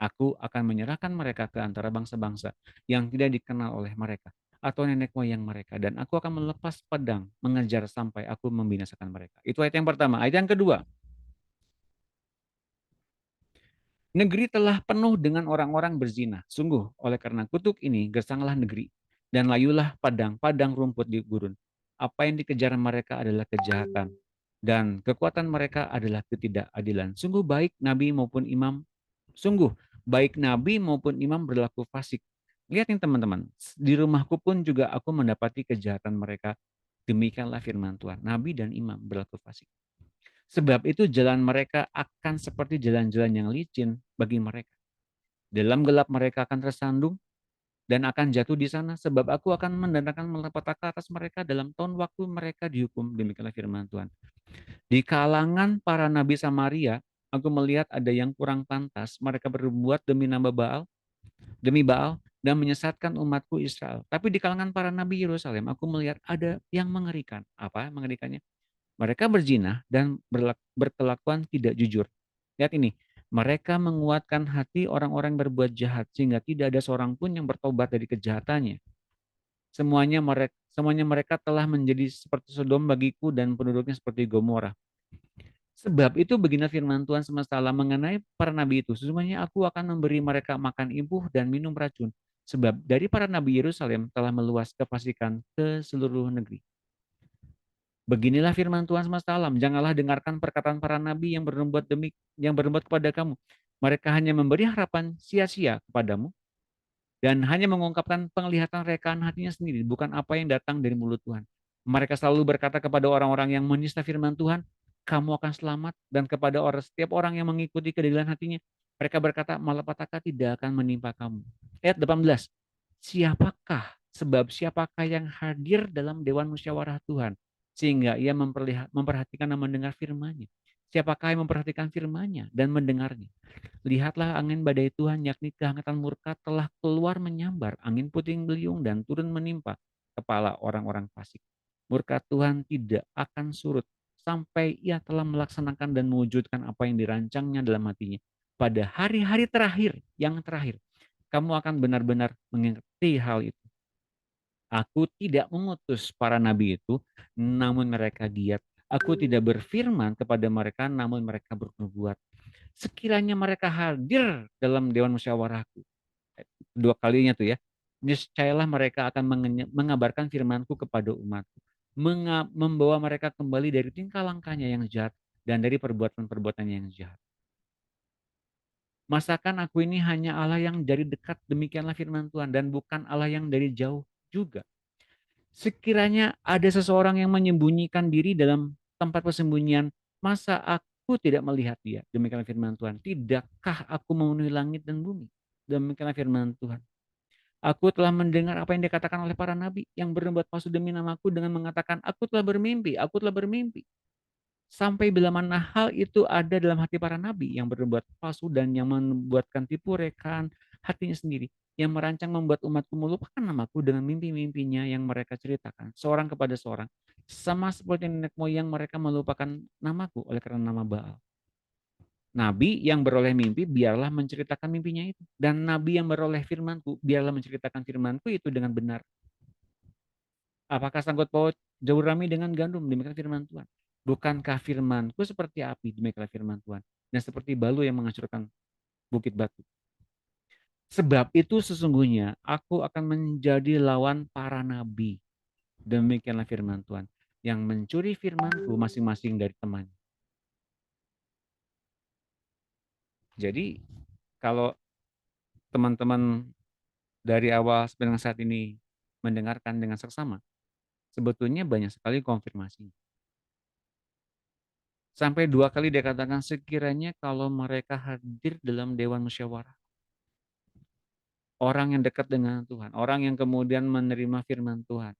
Aku akan menyerahkan mereka ke antara bangsa-bangsa yang tidak dikenal oleh mereka atau nenek moyang mereka. Dan aku akan melepas pedang mengejar sampai aku membinasakan mereka. Itu ayat yang pertama. Ayat yang kedua. Negeri telah penuh dengan orang-orang berzina. Sungguh, oleh karena kutuk ini, gersanglah negeri. Dan layulah padang rumput di gurun. Apa yang dikejar mereka adalah kejahatan. Dan kekuatan mereka adalah ketidakadilan. Sungguh baik nabi maupun imam. Sungguh baik nabi maupun imam berlaku fasik. Lihat nih teman-teman. Di rumahku pun juga aku mendapati kejahatan mereka. Demikianlah firman Tuhan. Nabi dan imam berlaku fasik. Sebab itu jalan mereka akan seperti jalan-jalan yang licin bagi mereka. Dalam gelap mereka akan tersandung dan akan jatuh di sana. Sebab aku akan mendatangkan malapetaka atas mereka dalam tahun waktu mereka dihukum. Demikianlah firman Tuhan. Di kalangan para nabi Samaria, aku melihat ada yang kurang pantas. Mereka berbuat demi Baal, dan menyesatkan umatku Israel. Tapi di kalangan para nabi Yerusalem, aku melihat ada yang mengerikan. Apa mengerikannya? Mereka berzina dan berkelakuan tidak jujur. Lihat ini, mereka menguatkan hati orang-orang berbuat jahat sehingga tidak ada seorang pun yang bertobat dari kejahatannya. Semuanya mereka telah menjadi seperti Sodom bagiku dan penduduknya seperti Gomora. Sebab itu begini firman Tuhan semesta alam mengenai para nabi itu. Sesungguhnya aku akan memberi mereka makan ibuh dan minum racun. Sebab dari para nabi Yerusalem telah meluas kefasikan ke seluruh negeri. Beginilah firman Tuhan semesta alam. Janganlah dengarkan perkataan para nabi yang berbuat kepada kamu. Mereka hanya memberi harapan sia-sia kepadamu dan hanya mengungkapkan penglihatan rekaan hatinya sendiri, bukan apa yang datang dari mulut Tuhan. Mereka selalu berkata kepada orang-orang yang menista firman Tuhan, kamu akan selamat, dan kepada setiap orang yang mengikuti kedegilan hatinya, mereka berkata, malapetaka tidak akan menimpa kamu. Ayat 18. Siapakah yang hadir dalam dewan musyawarah Tuhan sehingga ia memperhatikan dan mendengar firman-Nya? Siapakah yang memperhatikan firman-Nya dan mendengarnya? Lihatlah angin badai Tuhan, yakni kehangatan murka telah keluar menyambar, angin puting beliung dan turun menimpa kepala orang-orang fasik. Murka Tuhan tidak akan surut sampai ia telah melaksanakan dan mewujudkan apa yang dirancangnya dalam hatinya. Pada hari-hari terakhir, yang terakhir, kamu akan benar-benar mengerti hal itu. Aku tidak mengutus para nabi itu, namun mereka giat. Aku tidak berfirman kepada mereka, namun mereka bernubuat. Sekiranya mereka hadir dalam dewan musyawarahku, dua kalinya tuh ya, niscayalah mereka akan mengabarkan firmanku kepada umatku, membawa mereka kembali dari tingkah langkahnya yang jahat dan dari perbuatan-perbuatannya yang jahat. Masakan aku ini hanya Allah yang dari dekat, demikianlah firman Tuhan, dan bukan Allah yang dari jauh juga. Sekiranya ada seseorang yang menyembunyikan diri dalam tempat persembunyian, masa aku tidak melihat dia? Demikianlah firman Tuhan. Tidakkah aku memenuhi langit dan bumi? Demikianlah firman Tuhan. Aku telah mendengar apa yang dikatakan oleh para nabi yang berbuat palsu demi namaku dengan mengatakan, aku telah bermimpi, aku telah bermimpi. Sampai bila mana hal itu ada dalam hati para nabi yang berbuat palsu dan yang membuatkan tipu rekaan hatinya sendiri, yang merancang membuat umatku melupakan namaku dengan mimpi-mimpinya yang mereka ceritakan, seorang kepada seorang, sama seperti nenek moyang mereka melupakan namaku oleh karena nama Baal. Nabi yang beroleh mimpi biarlah menceritakan mimpinya itu, dan nabi yang beroleh firmanku biarlah menceritakan firmanku itu dengan benar. Apakah sangkut paut jauh rami dengan gandum? Demikian firman Tuhan. Bukankah firmanku seperti api? Demikian firman Tuhan. Dan seperti balu yang menghancurkan bukit batu. Sebab itu sesungguhnya aku akan menjadi lawan para nabi. Demikianlah firman Tuhan. Yang mencuri firmanku masing-masing dari temannya. Jadi kalau teman-teman dari awal sampai dengan saat ini mendengarkan dengan seksama, sebetulnya banyak sekali konfirmasi. Sampai 2 kali dia katakan sekiranya kalau mereka hadir dalam dewan musyawarah. Orang yang dekat dengan Tuhan, orang yang kemudian menerima firman Tuhan.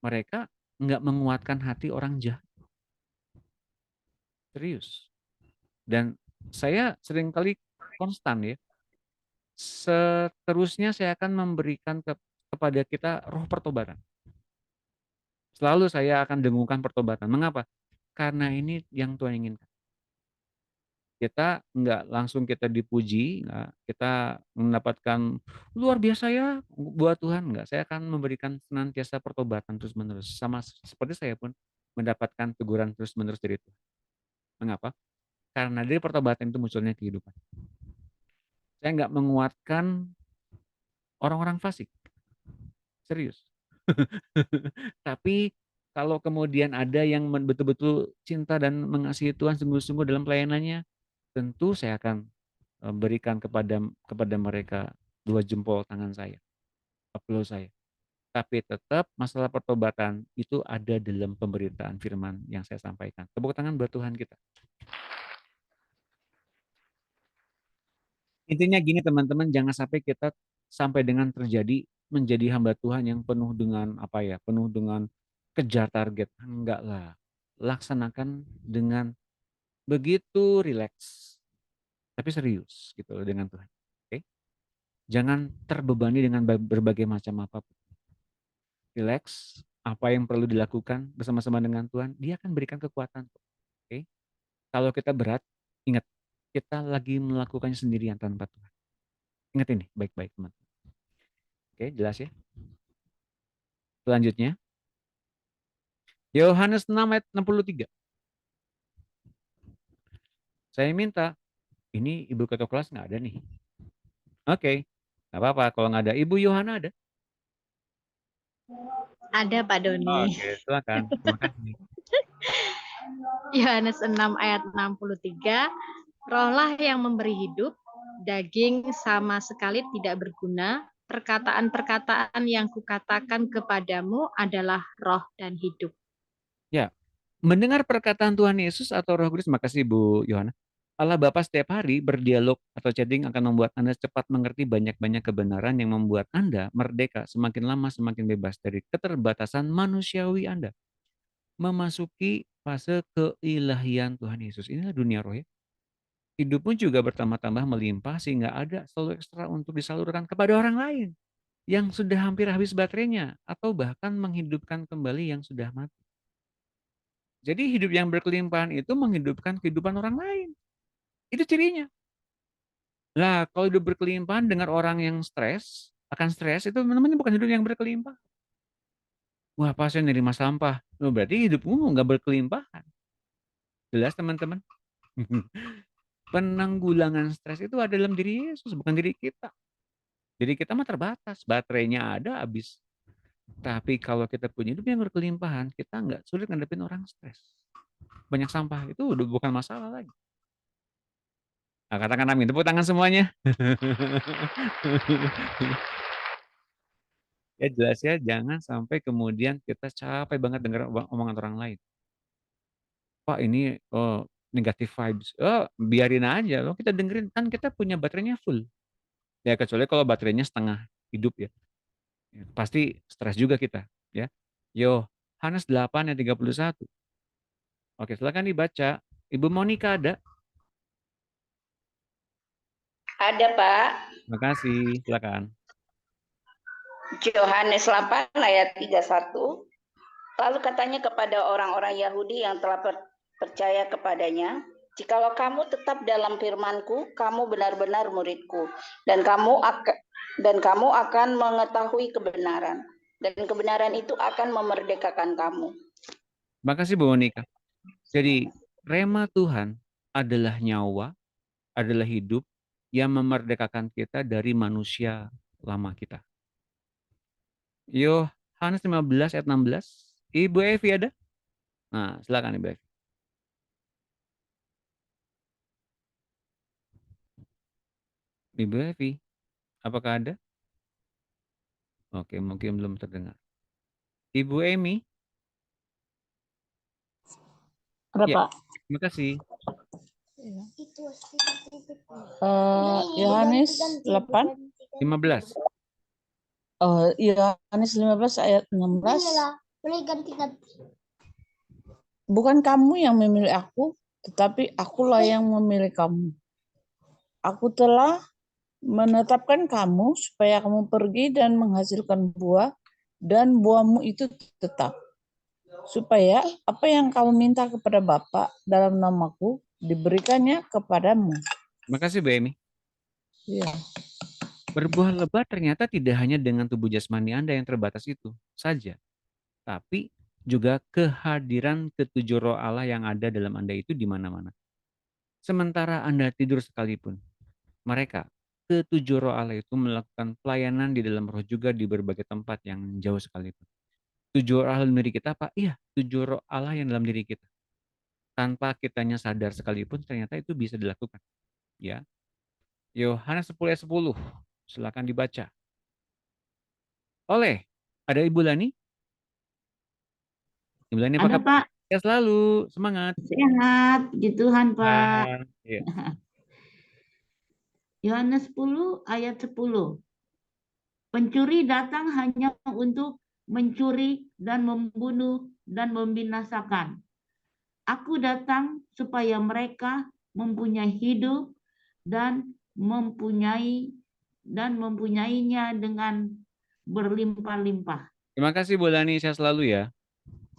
Mereka enggak menguatkan hati orang jahat. Serius. Dan saya seringkali konstan ya. Seterusnya saya akan memberikan kepada kita roh pertobatan. Selalu saya akan dengungkan pertobatan. Mengapa? Karena ini yang Tuhan inginkan. Kita enggak langsung kita dipuji, enggak, kita mendapatkan luar biasa ya buat Tuhan, enggak. Saya akan memberikan senantiasa pertobatan terus-menerus. Sama seperti saya pun mendapatkan teguran terus-menerus dari Tuhan. Mengapa? Karena dari pertobatan itu munculnya kehidupan. Saya enggak menguatkan orang-orang fasik. Serius. Tapi kalau kemudian ada yang betul-betul cinta dan mengasihi Tuhan sungguh-sungguh dalam pelayanannya, tentu saya akan berikan kepada mereka 2 jempol tangan saya, aplaus saya. Tapi tetap masalah pertobatan itu ada dalam pemberitaan firman yang saya sampaikan. Tepuk tangan buat Tuhan kita. Intinya gini teman-teman, jangan sampai kita sampai dengan menjadi hamba Tuhan yang penuh dengan penuh dengan kejar target. Enggak lah. Laksanakan dengan begitu rileks. Tapi serius gitu loh dengan Tuhan. Oke? Jangan terbebani dengan berbagai macam apapun. Relax, apa yang perlu dilakukan bersama-sama dengan Tuhan, Dia akan berikan kekuatan. Oke? Kalau kita berat, ingat, kita lagi melakukannya sendirian tanpa Tuhan. Ingat ini, baik-baik teman-teman. Oke, jelas ya? Selanjutnya, Yohanes 6 ayat 63. Saya minta, ini Ibu Ketua Kelas nggak ada nih. Oke, nggak apa-apa. Kalau nggak ada, Ibu Yohana ada? Ada Pak Doni. Oke, silakan. Terima kasih. Yohanes 6 ayat 63, rohlah yang memberi hidup, daging sama sekali tidak berguna, perkataan-perkataan yang kukatakan kepadamu adalah roh dan hidup. Ya, mendengar perkataan Tuhan Yesus atau Roh Kudus, makasih Bu Yohana. Allah Bapa setiap hari berdialog atau chatting akan membuat Anda cepat mengerti banyak-banyak kebenaran yang membuat Anda merdeka semakin lama semakin bebas dari keterbatasan manusiawi Anda. Memasuki fase keilahian Tuhan Yesus. Inilah dunia roh ya. Hidupmu juga bertambah-tambah melimpah sehingga ada selalu ekstra untuk disalurkan kepada orang lain yang sudah hampir habis baterainya atau bahkan menghidupkan kembali yang sudah mati. Jadi hidup yang berkelimpahan itu menghidupkan kehidupan orang lain. Itu cirinya. Lah, kalau hidup berkelimpahan dengan orang yang stres, itu namanya bukan hidup yang berkelimpahan. Wah, pas saya nerima sampah. Oh, berarti hidupmu nggak berkelimpahan. Jelas, teman-teman? Penanggulangan stres itu ada dalam diri Yesus, bukan diri kita. Diri kita mah terbatas, baterainya ada, habis. Tapi kalau kita punya hidup yang berkelimpahan, kita nggak sulit ngadepin orang stres. Banyak sampah, itu udah bukan masalah lagi. Nah, katakan amin. Tepuk tangan semuanya. Ya jelas ya, jangan sampai kemudian kita capek banget dengar omongan orang lain. Pak ini negative vibes. Biarin aja loh, kita dengerin kan kita punya baterainya full. Ya kecuali kalau baterainya setengah hidup ya. Pasti stres juga kita, ya. Yohanes 8 ayat 31. Oke, silakan dibaca. Ibu Monica ada? Ada, Pak. Terima kasih, silakan. Yohanes 8 ayat 31. Lalu katanya kepada orang-orang Yahudi yang telah percaya kepadanya, jikalau kamu tetap dalam firman-Ku, kamu benar-benar murid-Ku, dan kamu akan mengetahui kebenaran, dan kebenaran itu akan memerdekakan kamu. Terima kasih Bu Monica. Jadi rema Tuhan adalah nyawa, adalah hidup yang memerdekakan kita dari manusia lama kita. Yohanes 15 ayat 16. Ibu Evi ada? Nah, silakan Ibu Evi. Ibu Evi, apakah ada? Oke, mungkin belum terdengar. Ibu Emi? Ada, Ya, Pak. terima kasih. Yohanes 8. 15. Yohanes 15 ayat 16. Bukan kamu yang memilih aku, tetapi akulah yang memilih kamu. Aku telah menetapkan kamu supaya kamu pergi dan menghasilkan buah, dan buahmu itu tetap. Supaya apa yang kamu minta kepada Bapa dalam namaku diberikannya kepadamu. Terima kasih Bu Emi. Ya. Berbuah lebat ternyata tidak hanya dengan tubuh jasmani Anda yang terbatas itu saja, tapi juga kehadiran ketujuh roh Allah yang ada dalam Anda itu di mana-mana. Sementara Anda tidur sekalipun, mereka, ketujuh roh Allah itu melakukan pelayanan di dalam roh juga di berbagai tempat yang jauh sekalipun. Tujuh roh Allah dalam diri kita apa? Iya, tujuh roh Allah yang dalam diri kita. Tanpa kitanya sadar sekalipun ternyata itu bisa dilakukan. Ya. Yohanes 10 ayat 10. Silakan dibaca. Ada Ibu Lani? Ibu Lani apa Ada, kabar? Pak. Ya selalu, semangat. Sehat, puji Tuhan, Pak. Ya. Yohanes 10 ayat 10. Pencuri datang hanya untuk mencuri dan membunuh dan membinasakan. Aku datang supaya mereka mempunyai hidup dan mempunyainya dengan berlimpah-limpah. Terima kasih Bu Lani, sehat selalu ya.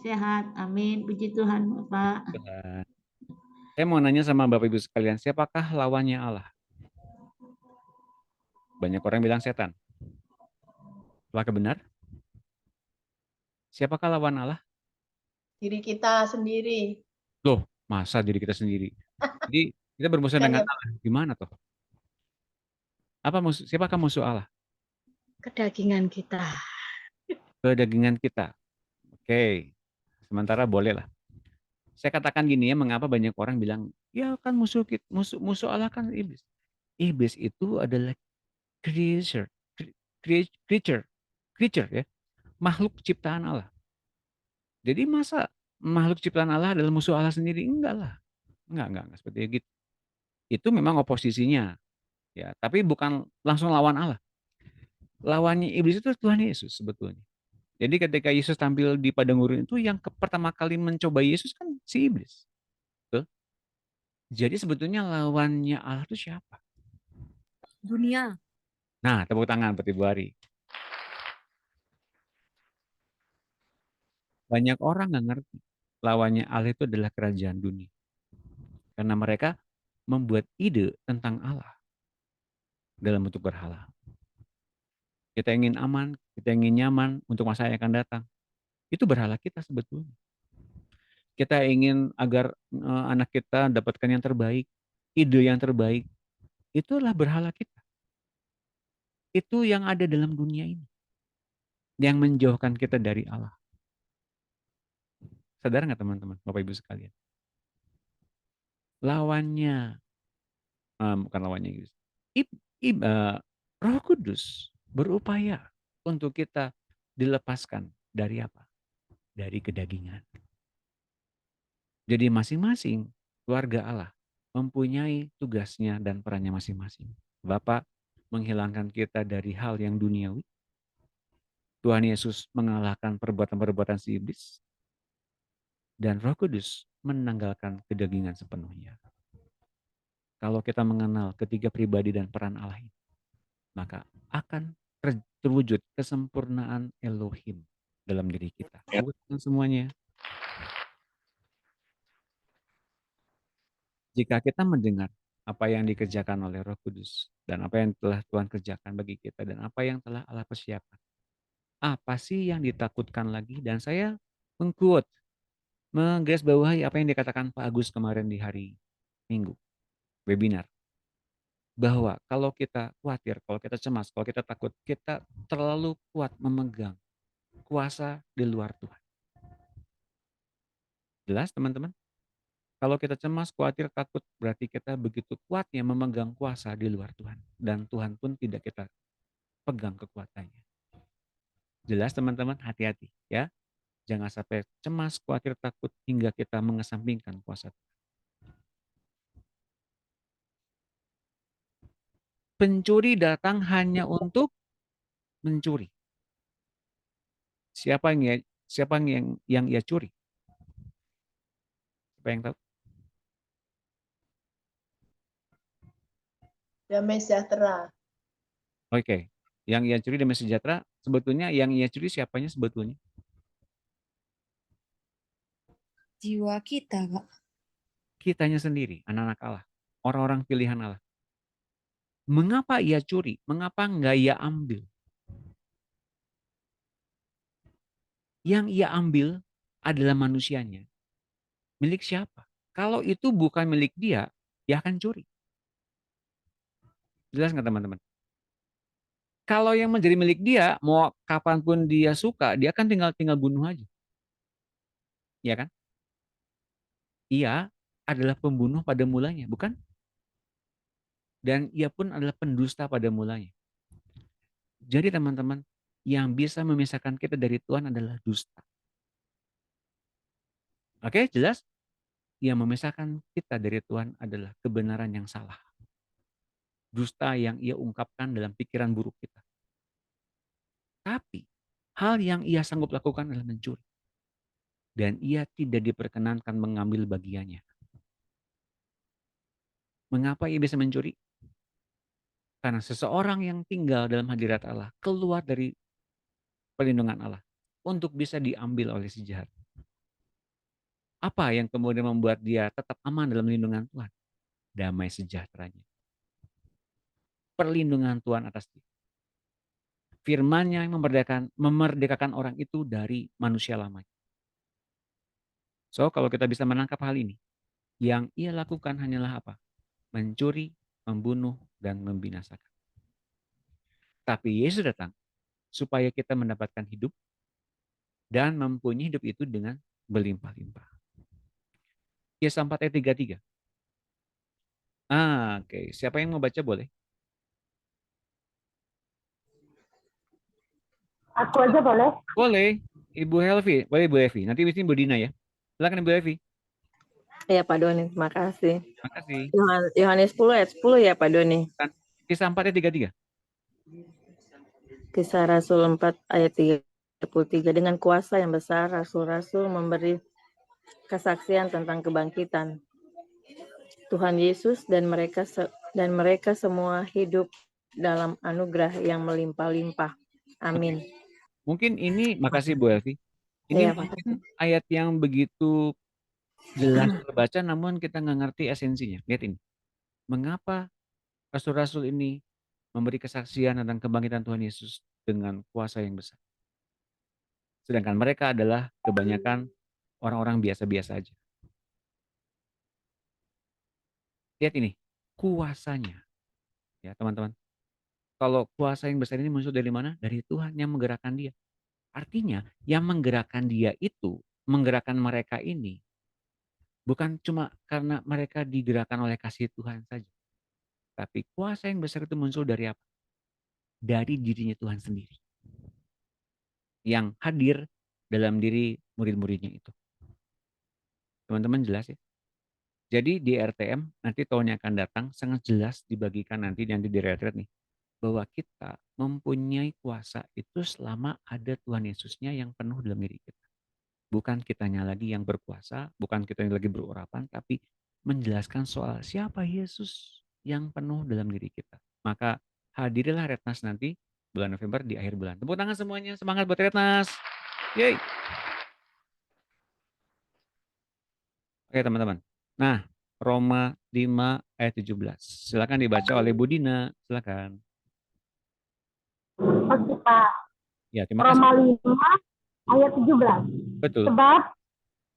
Sehat, amin. Puji Tuhan, Bapak. Saya mau nanya sama Bapak Ibu sekalian, siapakah lawannya Allah? Banyak orang bilang setan. Apakah benar? Siapakah lawan Allah? Diri kita sendiri. Loh, masa diri kita sendiri? Jadi kita bermusuh dengan Allah. Gimana tuh? Siapakah musuh Allah? Kedagingan kita. Kedagingan kita. Oke. Sementara boleh lah. Saya katakan gini ya, mengapa banyak orang bilang, ya kan musuh Allah kan iblis. Iblis itu adalah creature ya, makhluk ciptaan Allah. Jadi masa makhluk ciptaan Allah adalah musuh Allah sendiri? Enggak lah. Enggak seperti itu. Itu memang oposisinya. Ya, tapi bukan langsung lawan Allah. Lawannya iblis itu Tuhan Yesus sebetulnya. Jadi ketika Yesus tampil di padang gurun itu yang pertama kali mencoba Yesus kan si iblis. Tuh. Jadi sebetulnya lawannya Allah itu siapa? Dunia. Nah, tepuk tangan buat Ibu Ari. Banyak orang nggak ngerti lawannya Allah itu adalah kerajaan dunia. Karena mereka membuat ide tentang Allah. dalam bentuk berhala. Kita ingin aman, kita ingin nyaman untuk masa yang akan datang. Itu berhala kita sebetulnya. Kita ingin agar anak kita dapatkan yang terbaik, ide yang terbaik. Itulah berhala kita. Itu yang ada dalam dunia ini. Yang menjauhkan kita dari Allah. Sadar nggak teman-teman, Bapak Ibu sekalian? Lawannya, bukan lawannya, Roh Kudus berupaya untuk kita dilepaskan dari apa? Dari kedagingan. Jadi masing-masing keluarga Allah mempunyai tugasnya dan perannya masing-masing. Bapa menghilangkan kita dari hal yang duniawi. Tuhan Yesus mengalahkan perbuatan-perbuatan si iblis. Dan Roh Kudus menanggalkan kedagingan sepenuhnya. Kalau kita mengenal ketiga pribadi dan peran Allah ini, maka akan terwujud kesempurnaan Elohim dalam diri kita. Semuanya. Jika kita mendengar apa yang dikerjakan oleh Roh Kudus dan apa yang telah Tuhan kerjakan bagi kita dan apa yang telah Allah persiapkan, apa sih yang ditakutkan lagi? Dan saya menggarisbawahi apa yang dikatakan Pak Agus kemarin di hari Minggu webinar, bahwa kalau kita khawatir, kalau kita cemas, kalau kita takut, kita terlalu kuat memegang kuasa di luar Tuhan. Jelas teman-teman? Kalau kita cemas, khawatir, takut, berarti kita begitu kuatnya memegang kuasa di luar Tuhan. Dan Tuhan pun tidak kita pegang kekuatannya. Jelas teman-teman? Hati-hati ya. Jangan sampai cemas, khawatir, takut hingga kita mengesampingkan kuasa Tuhan. Pencuri datang hanya untuk mencuri. Siapa yang ia curi? Siapa yang tahu? Damai sejahtera. Oke. Yang ia curi damai sejahtera, sebetulnya yang ia curi siapanya sebetulnya? Jiwa kita, Pak. Kitanya sendiri, anak-anak Allah. Orang-orang pilihan Allah. Mengapa ia curi? Mengapa enggak ia ambil? Yang ia ambil adalah manusianya. Milik siapa? Kalau itu bukan milik dia, dia akan curi. Jelas nggak teman-teman? Kalau yang menjadi milik dia, mau kapanpun dia suka, dia kan tinggal bunuh aja. Iya kan? Ia adalah pembunuh pada mulanya, bukan? Dan ia pun adalah pendusta pada mulanya. Jadi teman-teman, yang bisa memisahkan kita dari Tuhan adalah dusta. Oke, jelas? Yang memisahkan kita dari Tuhan adalah kebenaran yang salah. Dusta yang ia ungkapkan dalam pikiran buruk kita. Tapi hal yang ia sanggup lakukan adalah mencuri. Dan ia tidak diperkenankan mengambil bagiannya. Mengapa ia bisa mencuri? Karena seseorang yang tinggal dalam hadirat Allah keluar dari perlindungan Allah untuk bisa diambil oleh si jahat. Apa yang kemudian membuat dia tetap aman dalam lindungan Tuhan? Damai sejahteranya. Perlindungan Tuhan atas dia. Firman-Nya yang memerdekakan orang itu dari manusia lama. So, kalau kita bisa menangkap hal ini, yang ia lakukan hanyalah apa? Mencuri, membunuh, dan membinasakan. Tapi Yesus datang supaya kita mendapatkan hidup dan mempunyai hidup itu dengan berlimpah-limpah. Kisah 4 ayat 33. Oke. Siapa yang mau baca boleh? Aku aja boleh? Boleh. Ibu Helvi. Boleh Ibu Helvi. Nanti di sini Bu Dina ya. Silakan Ibu Helvi. Ya Pak Doni, terima kasih. Terima kasih. Yohanes 10 ayat 10 ya Pak Doni. Kisah 4 ayat 33. Kisah Rasul 4 ayat 33. Dengan kuasa yang besar, Rasul-Rasul memberi kesaksian tentang kebangkitan Tuhan Yesus dan mereka semua hidup dalam anugerah yang melimpah-limpah. Amin. Mungkin ini, makasih Bu Elvi. Ini Ya, mungkin ayat yang begitu jelas terbaca, namun kita nggak ngerti esensinya. Lihat ini. Mengapa rasul-rasul ini memberi kesaksian tentang kebangkitan Tuhan Yesus dengan kuasa yang besar. Sedangkan mereka adalah kebanyakan orang-orang biasa-biasa aja. Lihat ini, kuasanya. Ya, teman-teman. Kalau kuasa yang besar ini muncul dari mana? Dari Tuhan yang menggerakkan dia. Artinya, yang menggerakkan dia itu, menggerakkan mereka ini, bukan cuma karena mereka digerakkan oleh kasih Tuhan saja. Tapi kuasa yang besar itu muncul dari apa? Dari dirinya Tuhan sendiri. Yang hadir dalam diri murid-muridnya itu. Teman-teman jelas ya? Jadi di RTM nanti tahun yang akan datang sangat jelas dibagikan nanti di retret nih. Bahwa kita mempunyai kuasa itu selama ada Tuhan Yesusnya yang penuh dalam diri kita. Bukan kitanya lagi yang berkuasa, bukan kitanya lagi berurapan, tapi menjelaskan soal siapa Yesus yang penuh dalam diri kita. Maka hadirilah Retnas nanti bulan November di akhir bulan. Tepuk tangan semuanya, semangat buat Retnas. Yeay. Oke teman-teman. Nah, Roma 5 ayat 17. Silakan dibaca oleh Bu Dina. Silakan. Oke Pak. Ya, terima kasih. Roma 5 ayat 17. Betul. Sebab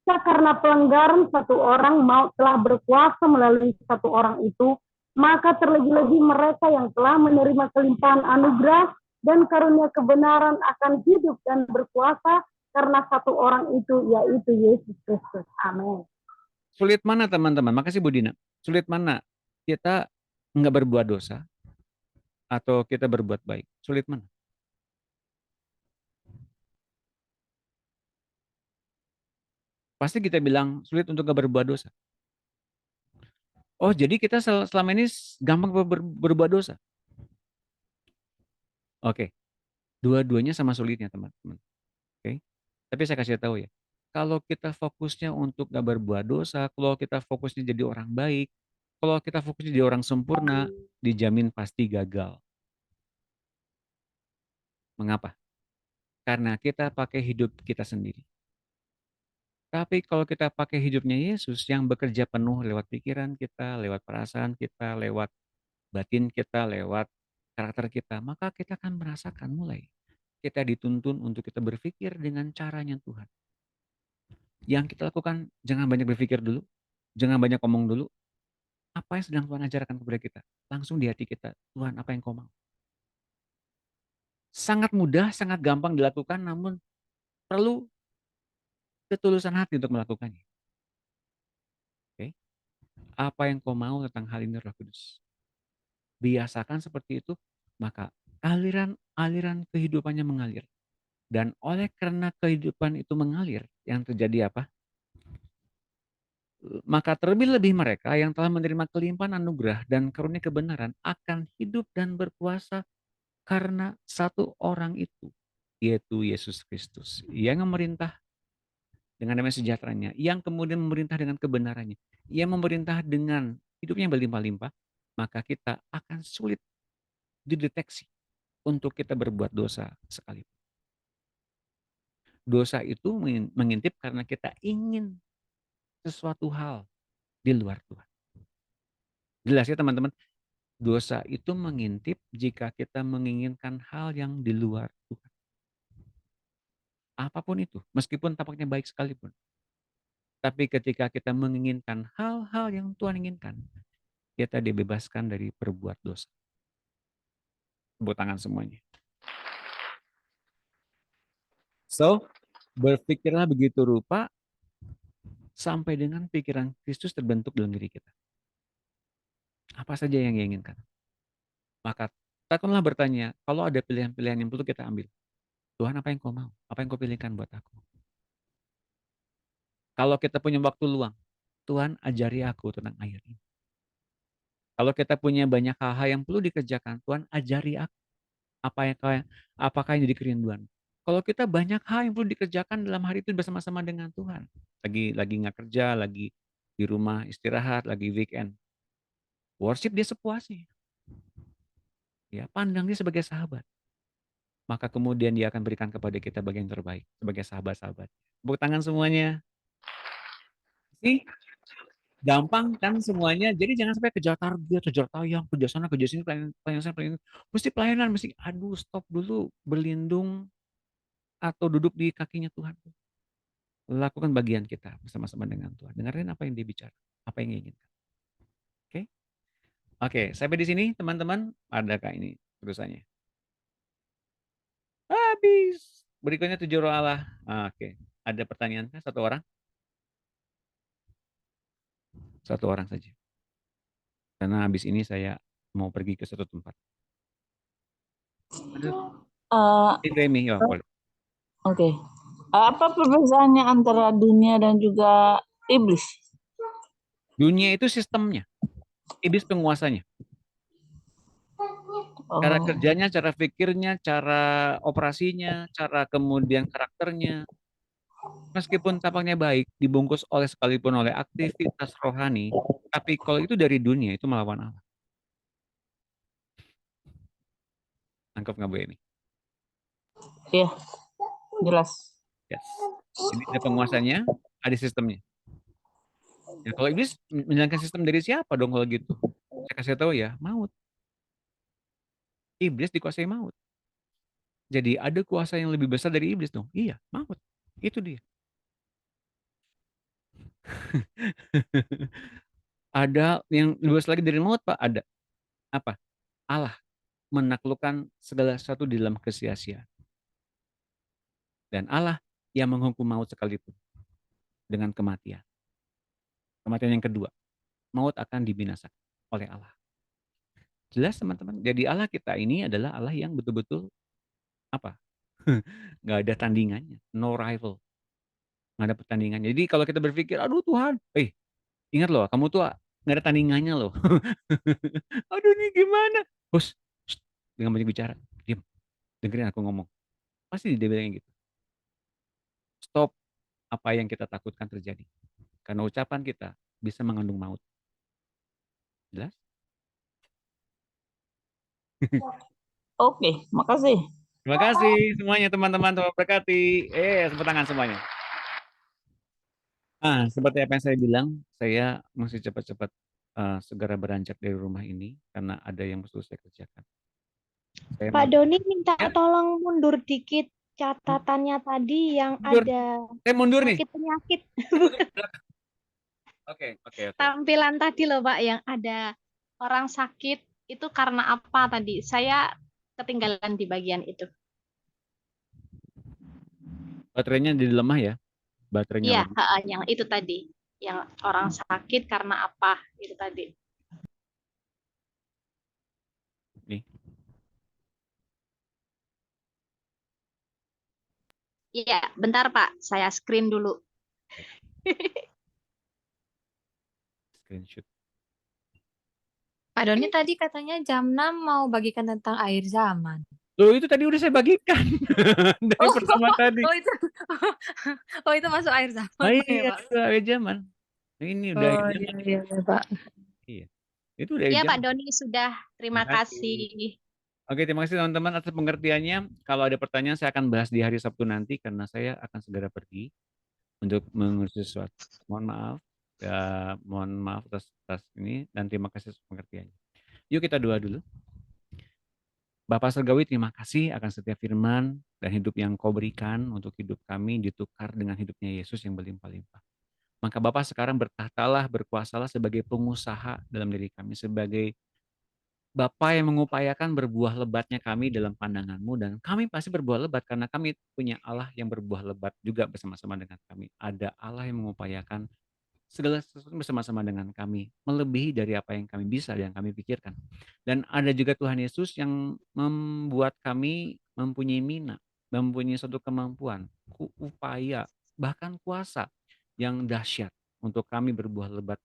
karena pelanggaran satu orang maut telah berkuasa melalui satu orang itu, maka terlebih-lebih mereka yang telah menerima kelimpahan anugerah dan karunia kebenaran akan hidup dan berkuasa karena satu orang itu, yaitu Yesus Kristus. Amin. Sulit mana teman-teman? Makasih Bu Dina. Sulit mana? Kita nggak berbuat dosa atau kita berbuat baik? Sulit mana? Pasti kita bilang sulit untuk nggak berbuat dosa. Oh, jadi kita selama ini gampang berbuat dosa. Oke. Dua-duanya sama sulitnya, teman-teman. Oke. Tapi saya kasih tahu ya. Kalau kita fokusnya untuk nggak berbuat dosa, kalau kita fokusnya jadi orang baik, kalau kita fokusnya jadi orang sempurna, dijamin pasti gagal. Mengapa? Karena kita pakai hidup kita sendiri. Tapi kalau kita pakai hidupnya Yesus yang bekerja penuh lewat pikiran kita, lewat perasaan kita, lewat batin kita, lewat karakter kita, maka kita akan merasakan mulai kita dituntun untuk kita berpikir dengan caranya Tuhan. Yang kita lakukan, jangan banyak berpikir dulu, jangan banyak ngomong dulu. Apa yang sedang Tuhan ajarkan kepada kita? Langsung di hati kita, Tuhan apa yang kau mau? Sangat mudah, sangat gampang dilakukan, namun perlu ketulusan hati untuk melakukannya. Oke? Apa yang kau mau tentang hal ini Roh Kudus? Biasakan seperti itu, maka aliran kehidupannya mengalir. Dan oleh karena kehidupan itu mengalir, yang terjadi apa? Maka terlebih-lebih mereka yang telah menerima kelimpahan anugerah dan karunia kebenaran akan hidup dan berkuasa karena satu orang itu, yaitu Yesus Kristus, yang memerintah dengan damai sejahteranya, yang kemudian memerintah dengan kebenarannya, yang memerintah dengan hidupnya yang berlimpah-limpah, maka kita akan sulit dideteksi untuk kita berbuat dosa sekalipun. Dosa itu mengintip karena kita ingin sesuatu hal di luar Tuhan. Jelas ya teman-teman? Dosa itu mengintip jika kita menginginkan hal yang di luar Tuhan. Apapun itu, meskipun tampaknya baik sekalipun. Tapi ketika kita menginginkan hal-hal yang Tuhan inginkan, kita dibebaskan dari perbuat dosa. Tepuk tangan semuanya. So, berpikirlah begitu rupa sampai dengan pikiran Kristus terbentuk dalam diri kita. Apa saja yang diinginkan. Maka takkanlah bertanya, kalau ada pilihan-pilihan yang perlu kita ambil. Tuhan apa yang kau mau? Apa yang kau pilihkan buat aku? Kalau kita punya waktu luang, Tuhan ajari aku tentang air ini. Kalau kita punya banyak hal-hal yang perlu dikerjakan, Tuhan ajari aku apakah yang jadi kerinduan. Kalau kita banyak hal yang perlu dikerjakan dalam hari itu bersama-sama dengan Tuhan. Lagi nggak kerja, lagi di rumah istirahat, lagi weekend. Worship dia sepuasnya. Ya, pandang dia sebagai sahabat. Maka kemudian dia akan berikan kepada kita bagian terbaik sebagai sahabat-sahabat. Tepuk tangan semuanya. gampang kan semuanya. Jadi jangan sampai kejar target, kejar tayang, kejar sana, kejar sini, pelayanan sana, pelayanan. Mesti pelayanan, mesti aduh stop dulu, berlindung atau duduk di kakinya Tuhan. Lakukan bagian kita bersama-sama dengan Tuhan. Dengarkan apa yang dia bicara, apa yang dia inginkan. Oke? Oke, sampai di sini teman-teman. Adakah ini terusannya? Habis. Berikutnya 7 roh Allah. Oke. Ada pertanyaan kah? Satu orang? Satu orang saja. Karena habis ini saya mau pergi ke satu tempat. Remi, ya, boleh. Oke. Apa perbedaannya antara dunia dan juga iblis? Dunia itu sistemnya. Iblis penguasanya. Cara kerjanya, cara pikirnya, cara operasinya, cara kemudian karakternya. Meskipun tampaknya baik, dibungkus sekalipun oleh aktivitas rohani, tapi kalau itu dari dunia, itu melawan Allah. Nangkep nggak Bu Eni? Iya, jelas. Yes. Jadi ada penguasanya, ada sistemnya. Ya, kalau iblis menjalankan sistem dari siapa dong kalau gitu? Saya kasih tahu ya, maut. Iblis dikuasai maut. Jadi ada kuasa yang lebih besar dari iblis dong. Iya, maut. Itu dia. Ada yang lebih besar lagi dari maut, Pak? Ada. Apa? Allah menaklukkan segala sesuatu di dalam kesia-siaan. Dan Allah yang menghukum maut sekalipun dengan kematian. Kematian yang kedua, maut akan dibinasakan oleh Allah. Jelas teman-teman? Jadi Allah kita ini adalah Allah yang betul-betul apa? Nggak ada tandingannya, no rival. Nggak ada pertandingannya. Jadi kalau kita berpikir, aduh Tuhan, ingat loh, kamu tuh nggak ada tandingannya loh. Aduh ini gimana? Bos, dengan banyak bicara, diam, dengerin aku ngomong. Pasti dia bilangnya gitu. Stop apa yang kita takutkan terjadi. Karena ucapan kita bisa mengandung maut. Jelas? Oke, makasih. Terima kasih semuanya teman-teman, Tuhan berkati. Tepuk tangan semuanya. Seperti apa yang saya bilang, saya mesti cepat-cepat segera beranjak dari rumah ini karena ada yang mesti saya kerjakan. Pak Doni minta tolong mundur dikit catatannya tadi yang ada Saya mundur nih. penyakit. Oke. Tampilan tadi loh Pak yang ada orang sakit itu karena apa tadi? Saya ketinggalan di bagian itu. Baterainya jadi lemah ya? Baterainya Iya, lemah. yang itu tadi. Yang orang sakit karena apa? Itu tadi. Nih. Iya, bentar Pak. Saya screen dulu. Screenshot. Pak Doni tadi katanya jam 6 mau bagikan tentang akhir zaman. Loh itu tadi udah saya bagikan. Dari pertama tadi. Itu masuk akhir zaman. Iya, itu akhir zaman. Ini udah akhir zaman. Iya, Pak. Iya. Itu udah akhir Iya zaman. Pak Doni sudah. Terima kasih. Oke, terima kasih teman-teman atas pengertiannya. Kalau ada pertanyaan saya akan bahas di hari Sabtu nanti karena saya akan segera pergi untuk mengurus sesuatu. Mohon maaf. Ya, mohon maaf atas ini dan terima kasih atas pengertiannya. Yuk kita doa dulu. Bapak Surgawi, terima kasih akan setiap firman dan hidup yang kau berikan untuk hidup kami ditukar dengan hidupnya Yesus yang berlimpah-limpah. Maka Bapak sekarang bertahtalah, berkuasalah sebagai pengusaha dalam diri kami, sebagai Bapak yang mengupayakan berbuah lebatnya kami dalam pandangan-Mu, dan kami pasti berbuah lebat karena kami punya Allah yang berbuah lebat juga bersama-sama dengan kami. Ada Allah yang mengupayakan segala sesuatu bersama-sama dengan kami, melebihi dari apa yang kami bisa dan kami pikirkan. Dan ada juga Tuhan Yesus yang membuat kami mempunyai minat, mempunyai suatu kemampuan, upaya, bahkan kuasa yang dahsyat untuk kami berbuah lebat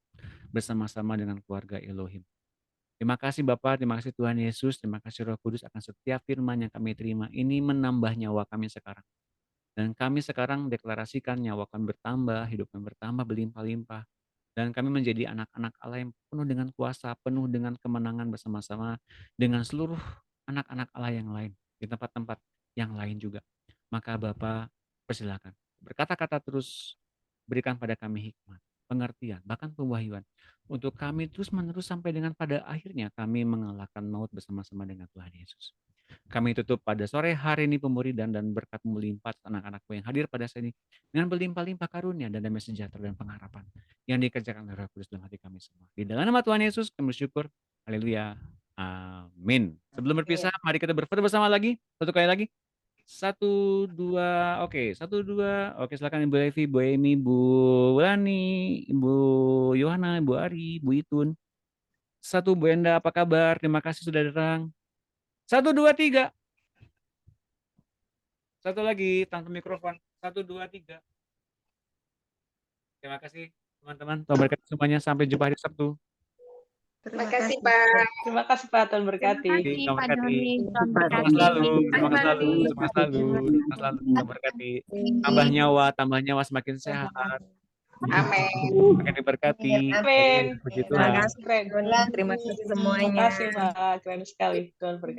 bersama-sama dengan keluarga Elohim. Terima kasih Bapak, terima kasih Tuhan Yesus, terima kasih Roh Kudus akan setiap firman yang kami terima. Ini menambah nyawa kami sekarang. Dan kami sekarang deklarasikan nyawa kami bertambah, hidup kami bertambah berlimpah-limpah. Dan kami menjadi anak-anak Allah yang penuh dengan kuasa, penuh dengan kemenangan bersama-sama dengan seluruh anak-anak Allah yang lain, di tempat-tempat yang lain juga. Maka Bapak persilakan, berkata-kata terus, berikan pada kami hikmat. pengertian, bahkan pewahyuan. Untuk kami terus-menerus sampai dengan pada akhirnya kami mengalahkan maut bersama-sama dengan Tuhan Yesus. Kami tutup pada sore hari ini pemuridan dan berkat melimpah anak-anakku yang hadir pada saat ini dengan berlimpah-limpah karunia dan damai sejahtera dan pengharapan yang dikerjakan oleh Roh Kudus dalam hati kami semua. Di dalam nama Tuhan Yesus kami bersyukur. Haleluya. Amin. Sebelum berpisah, mari kita berfoto bersama lagi. Satu kali lagi. 1, 2, oke. 1, 2, oke. Silakan Ibu Evi, Bu Emi, Bu Lani, Ibu Yohana, Ibu Ari, Bu Itun. 1, Bu Enda, apa kabar? Terima kasih sudah datang. 1, 2, 3. Satu lagi, tanpa mikrofon. 1, 2, 3. Terima kasih teman-teman. Tuhan berkati semuanya. Sampai jumpa hari Sabtu. Terima kasih, Pak. Terima kasih, Pak. Tuhan berkati. Tuhan berkati. Tuhan Semangat berkati. selalu, semangat Bye-bye. selalu, semangat selalu, semangat selalu. Tuhan berkati. Tambah nyawa semakin sehat. Amin. Makin diberkati. Amin. Puji Terima Tuhan. kasih, keren. Terima kasih Terima semuanya. kasih, Pak. Keren sekali. Tuhan berkati.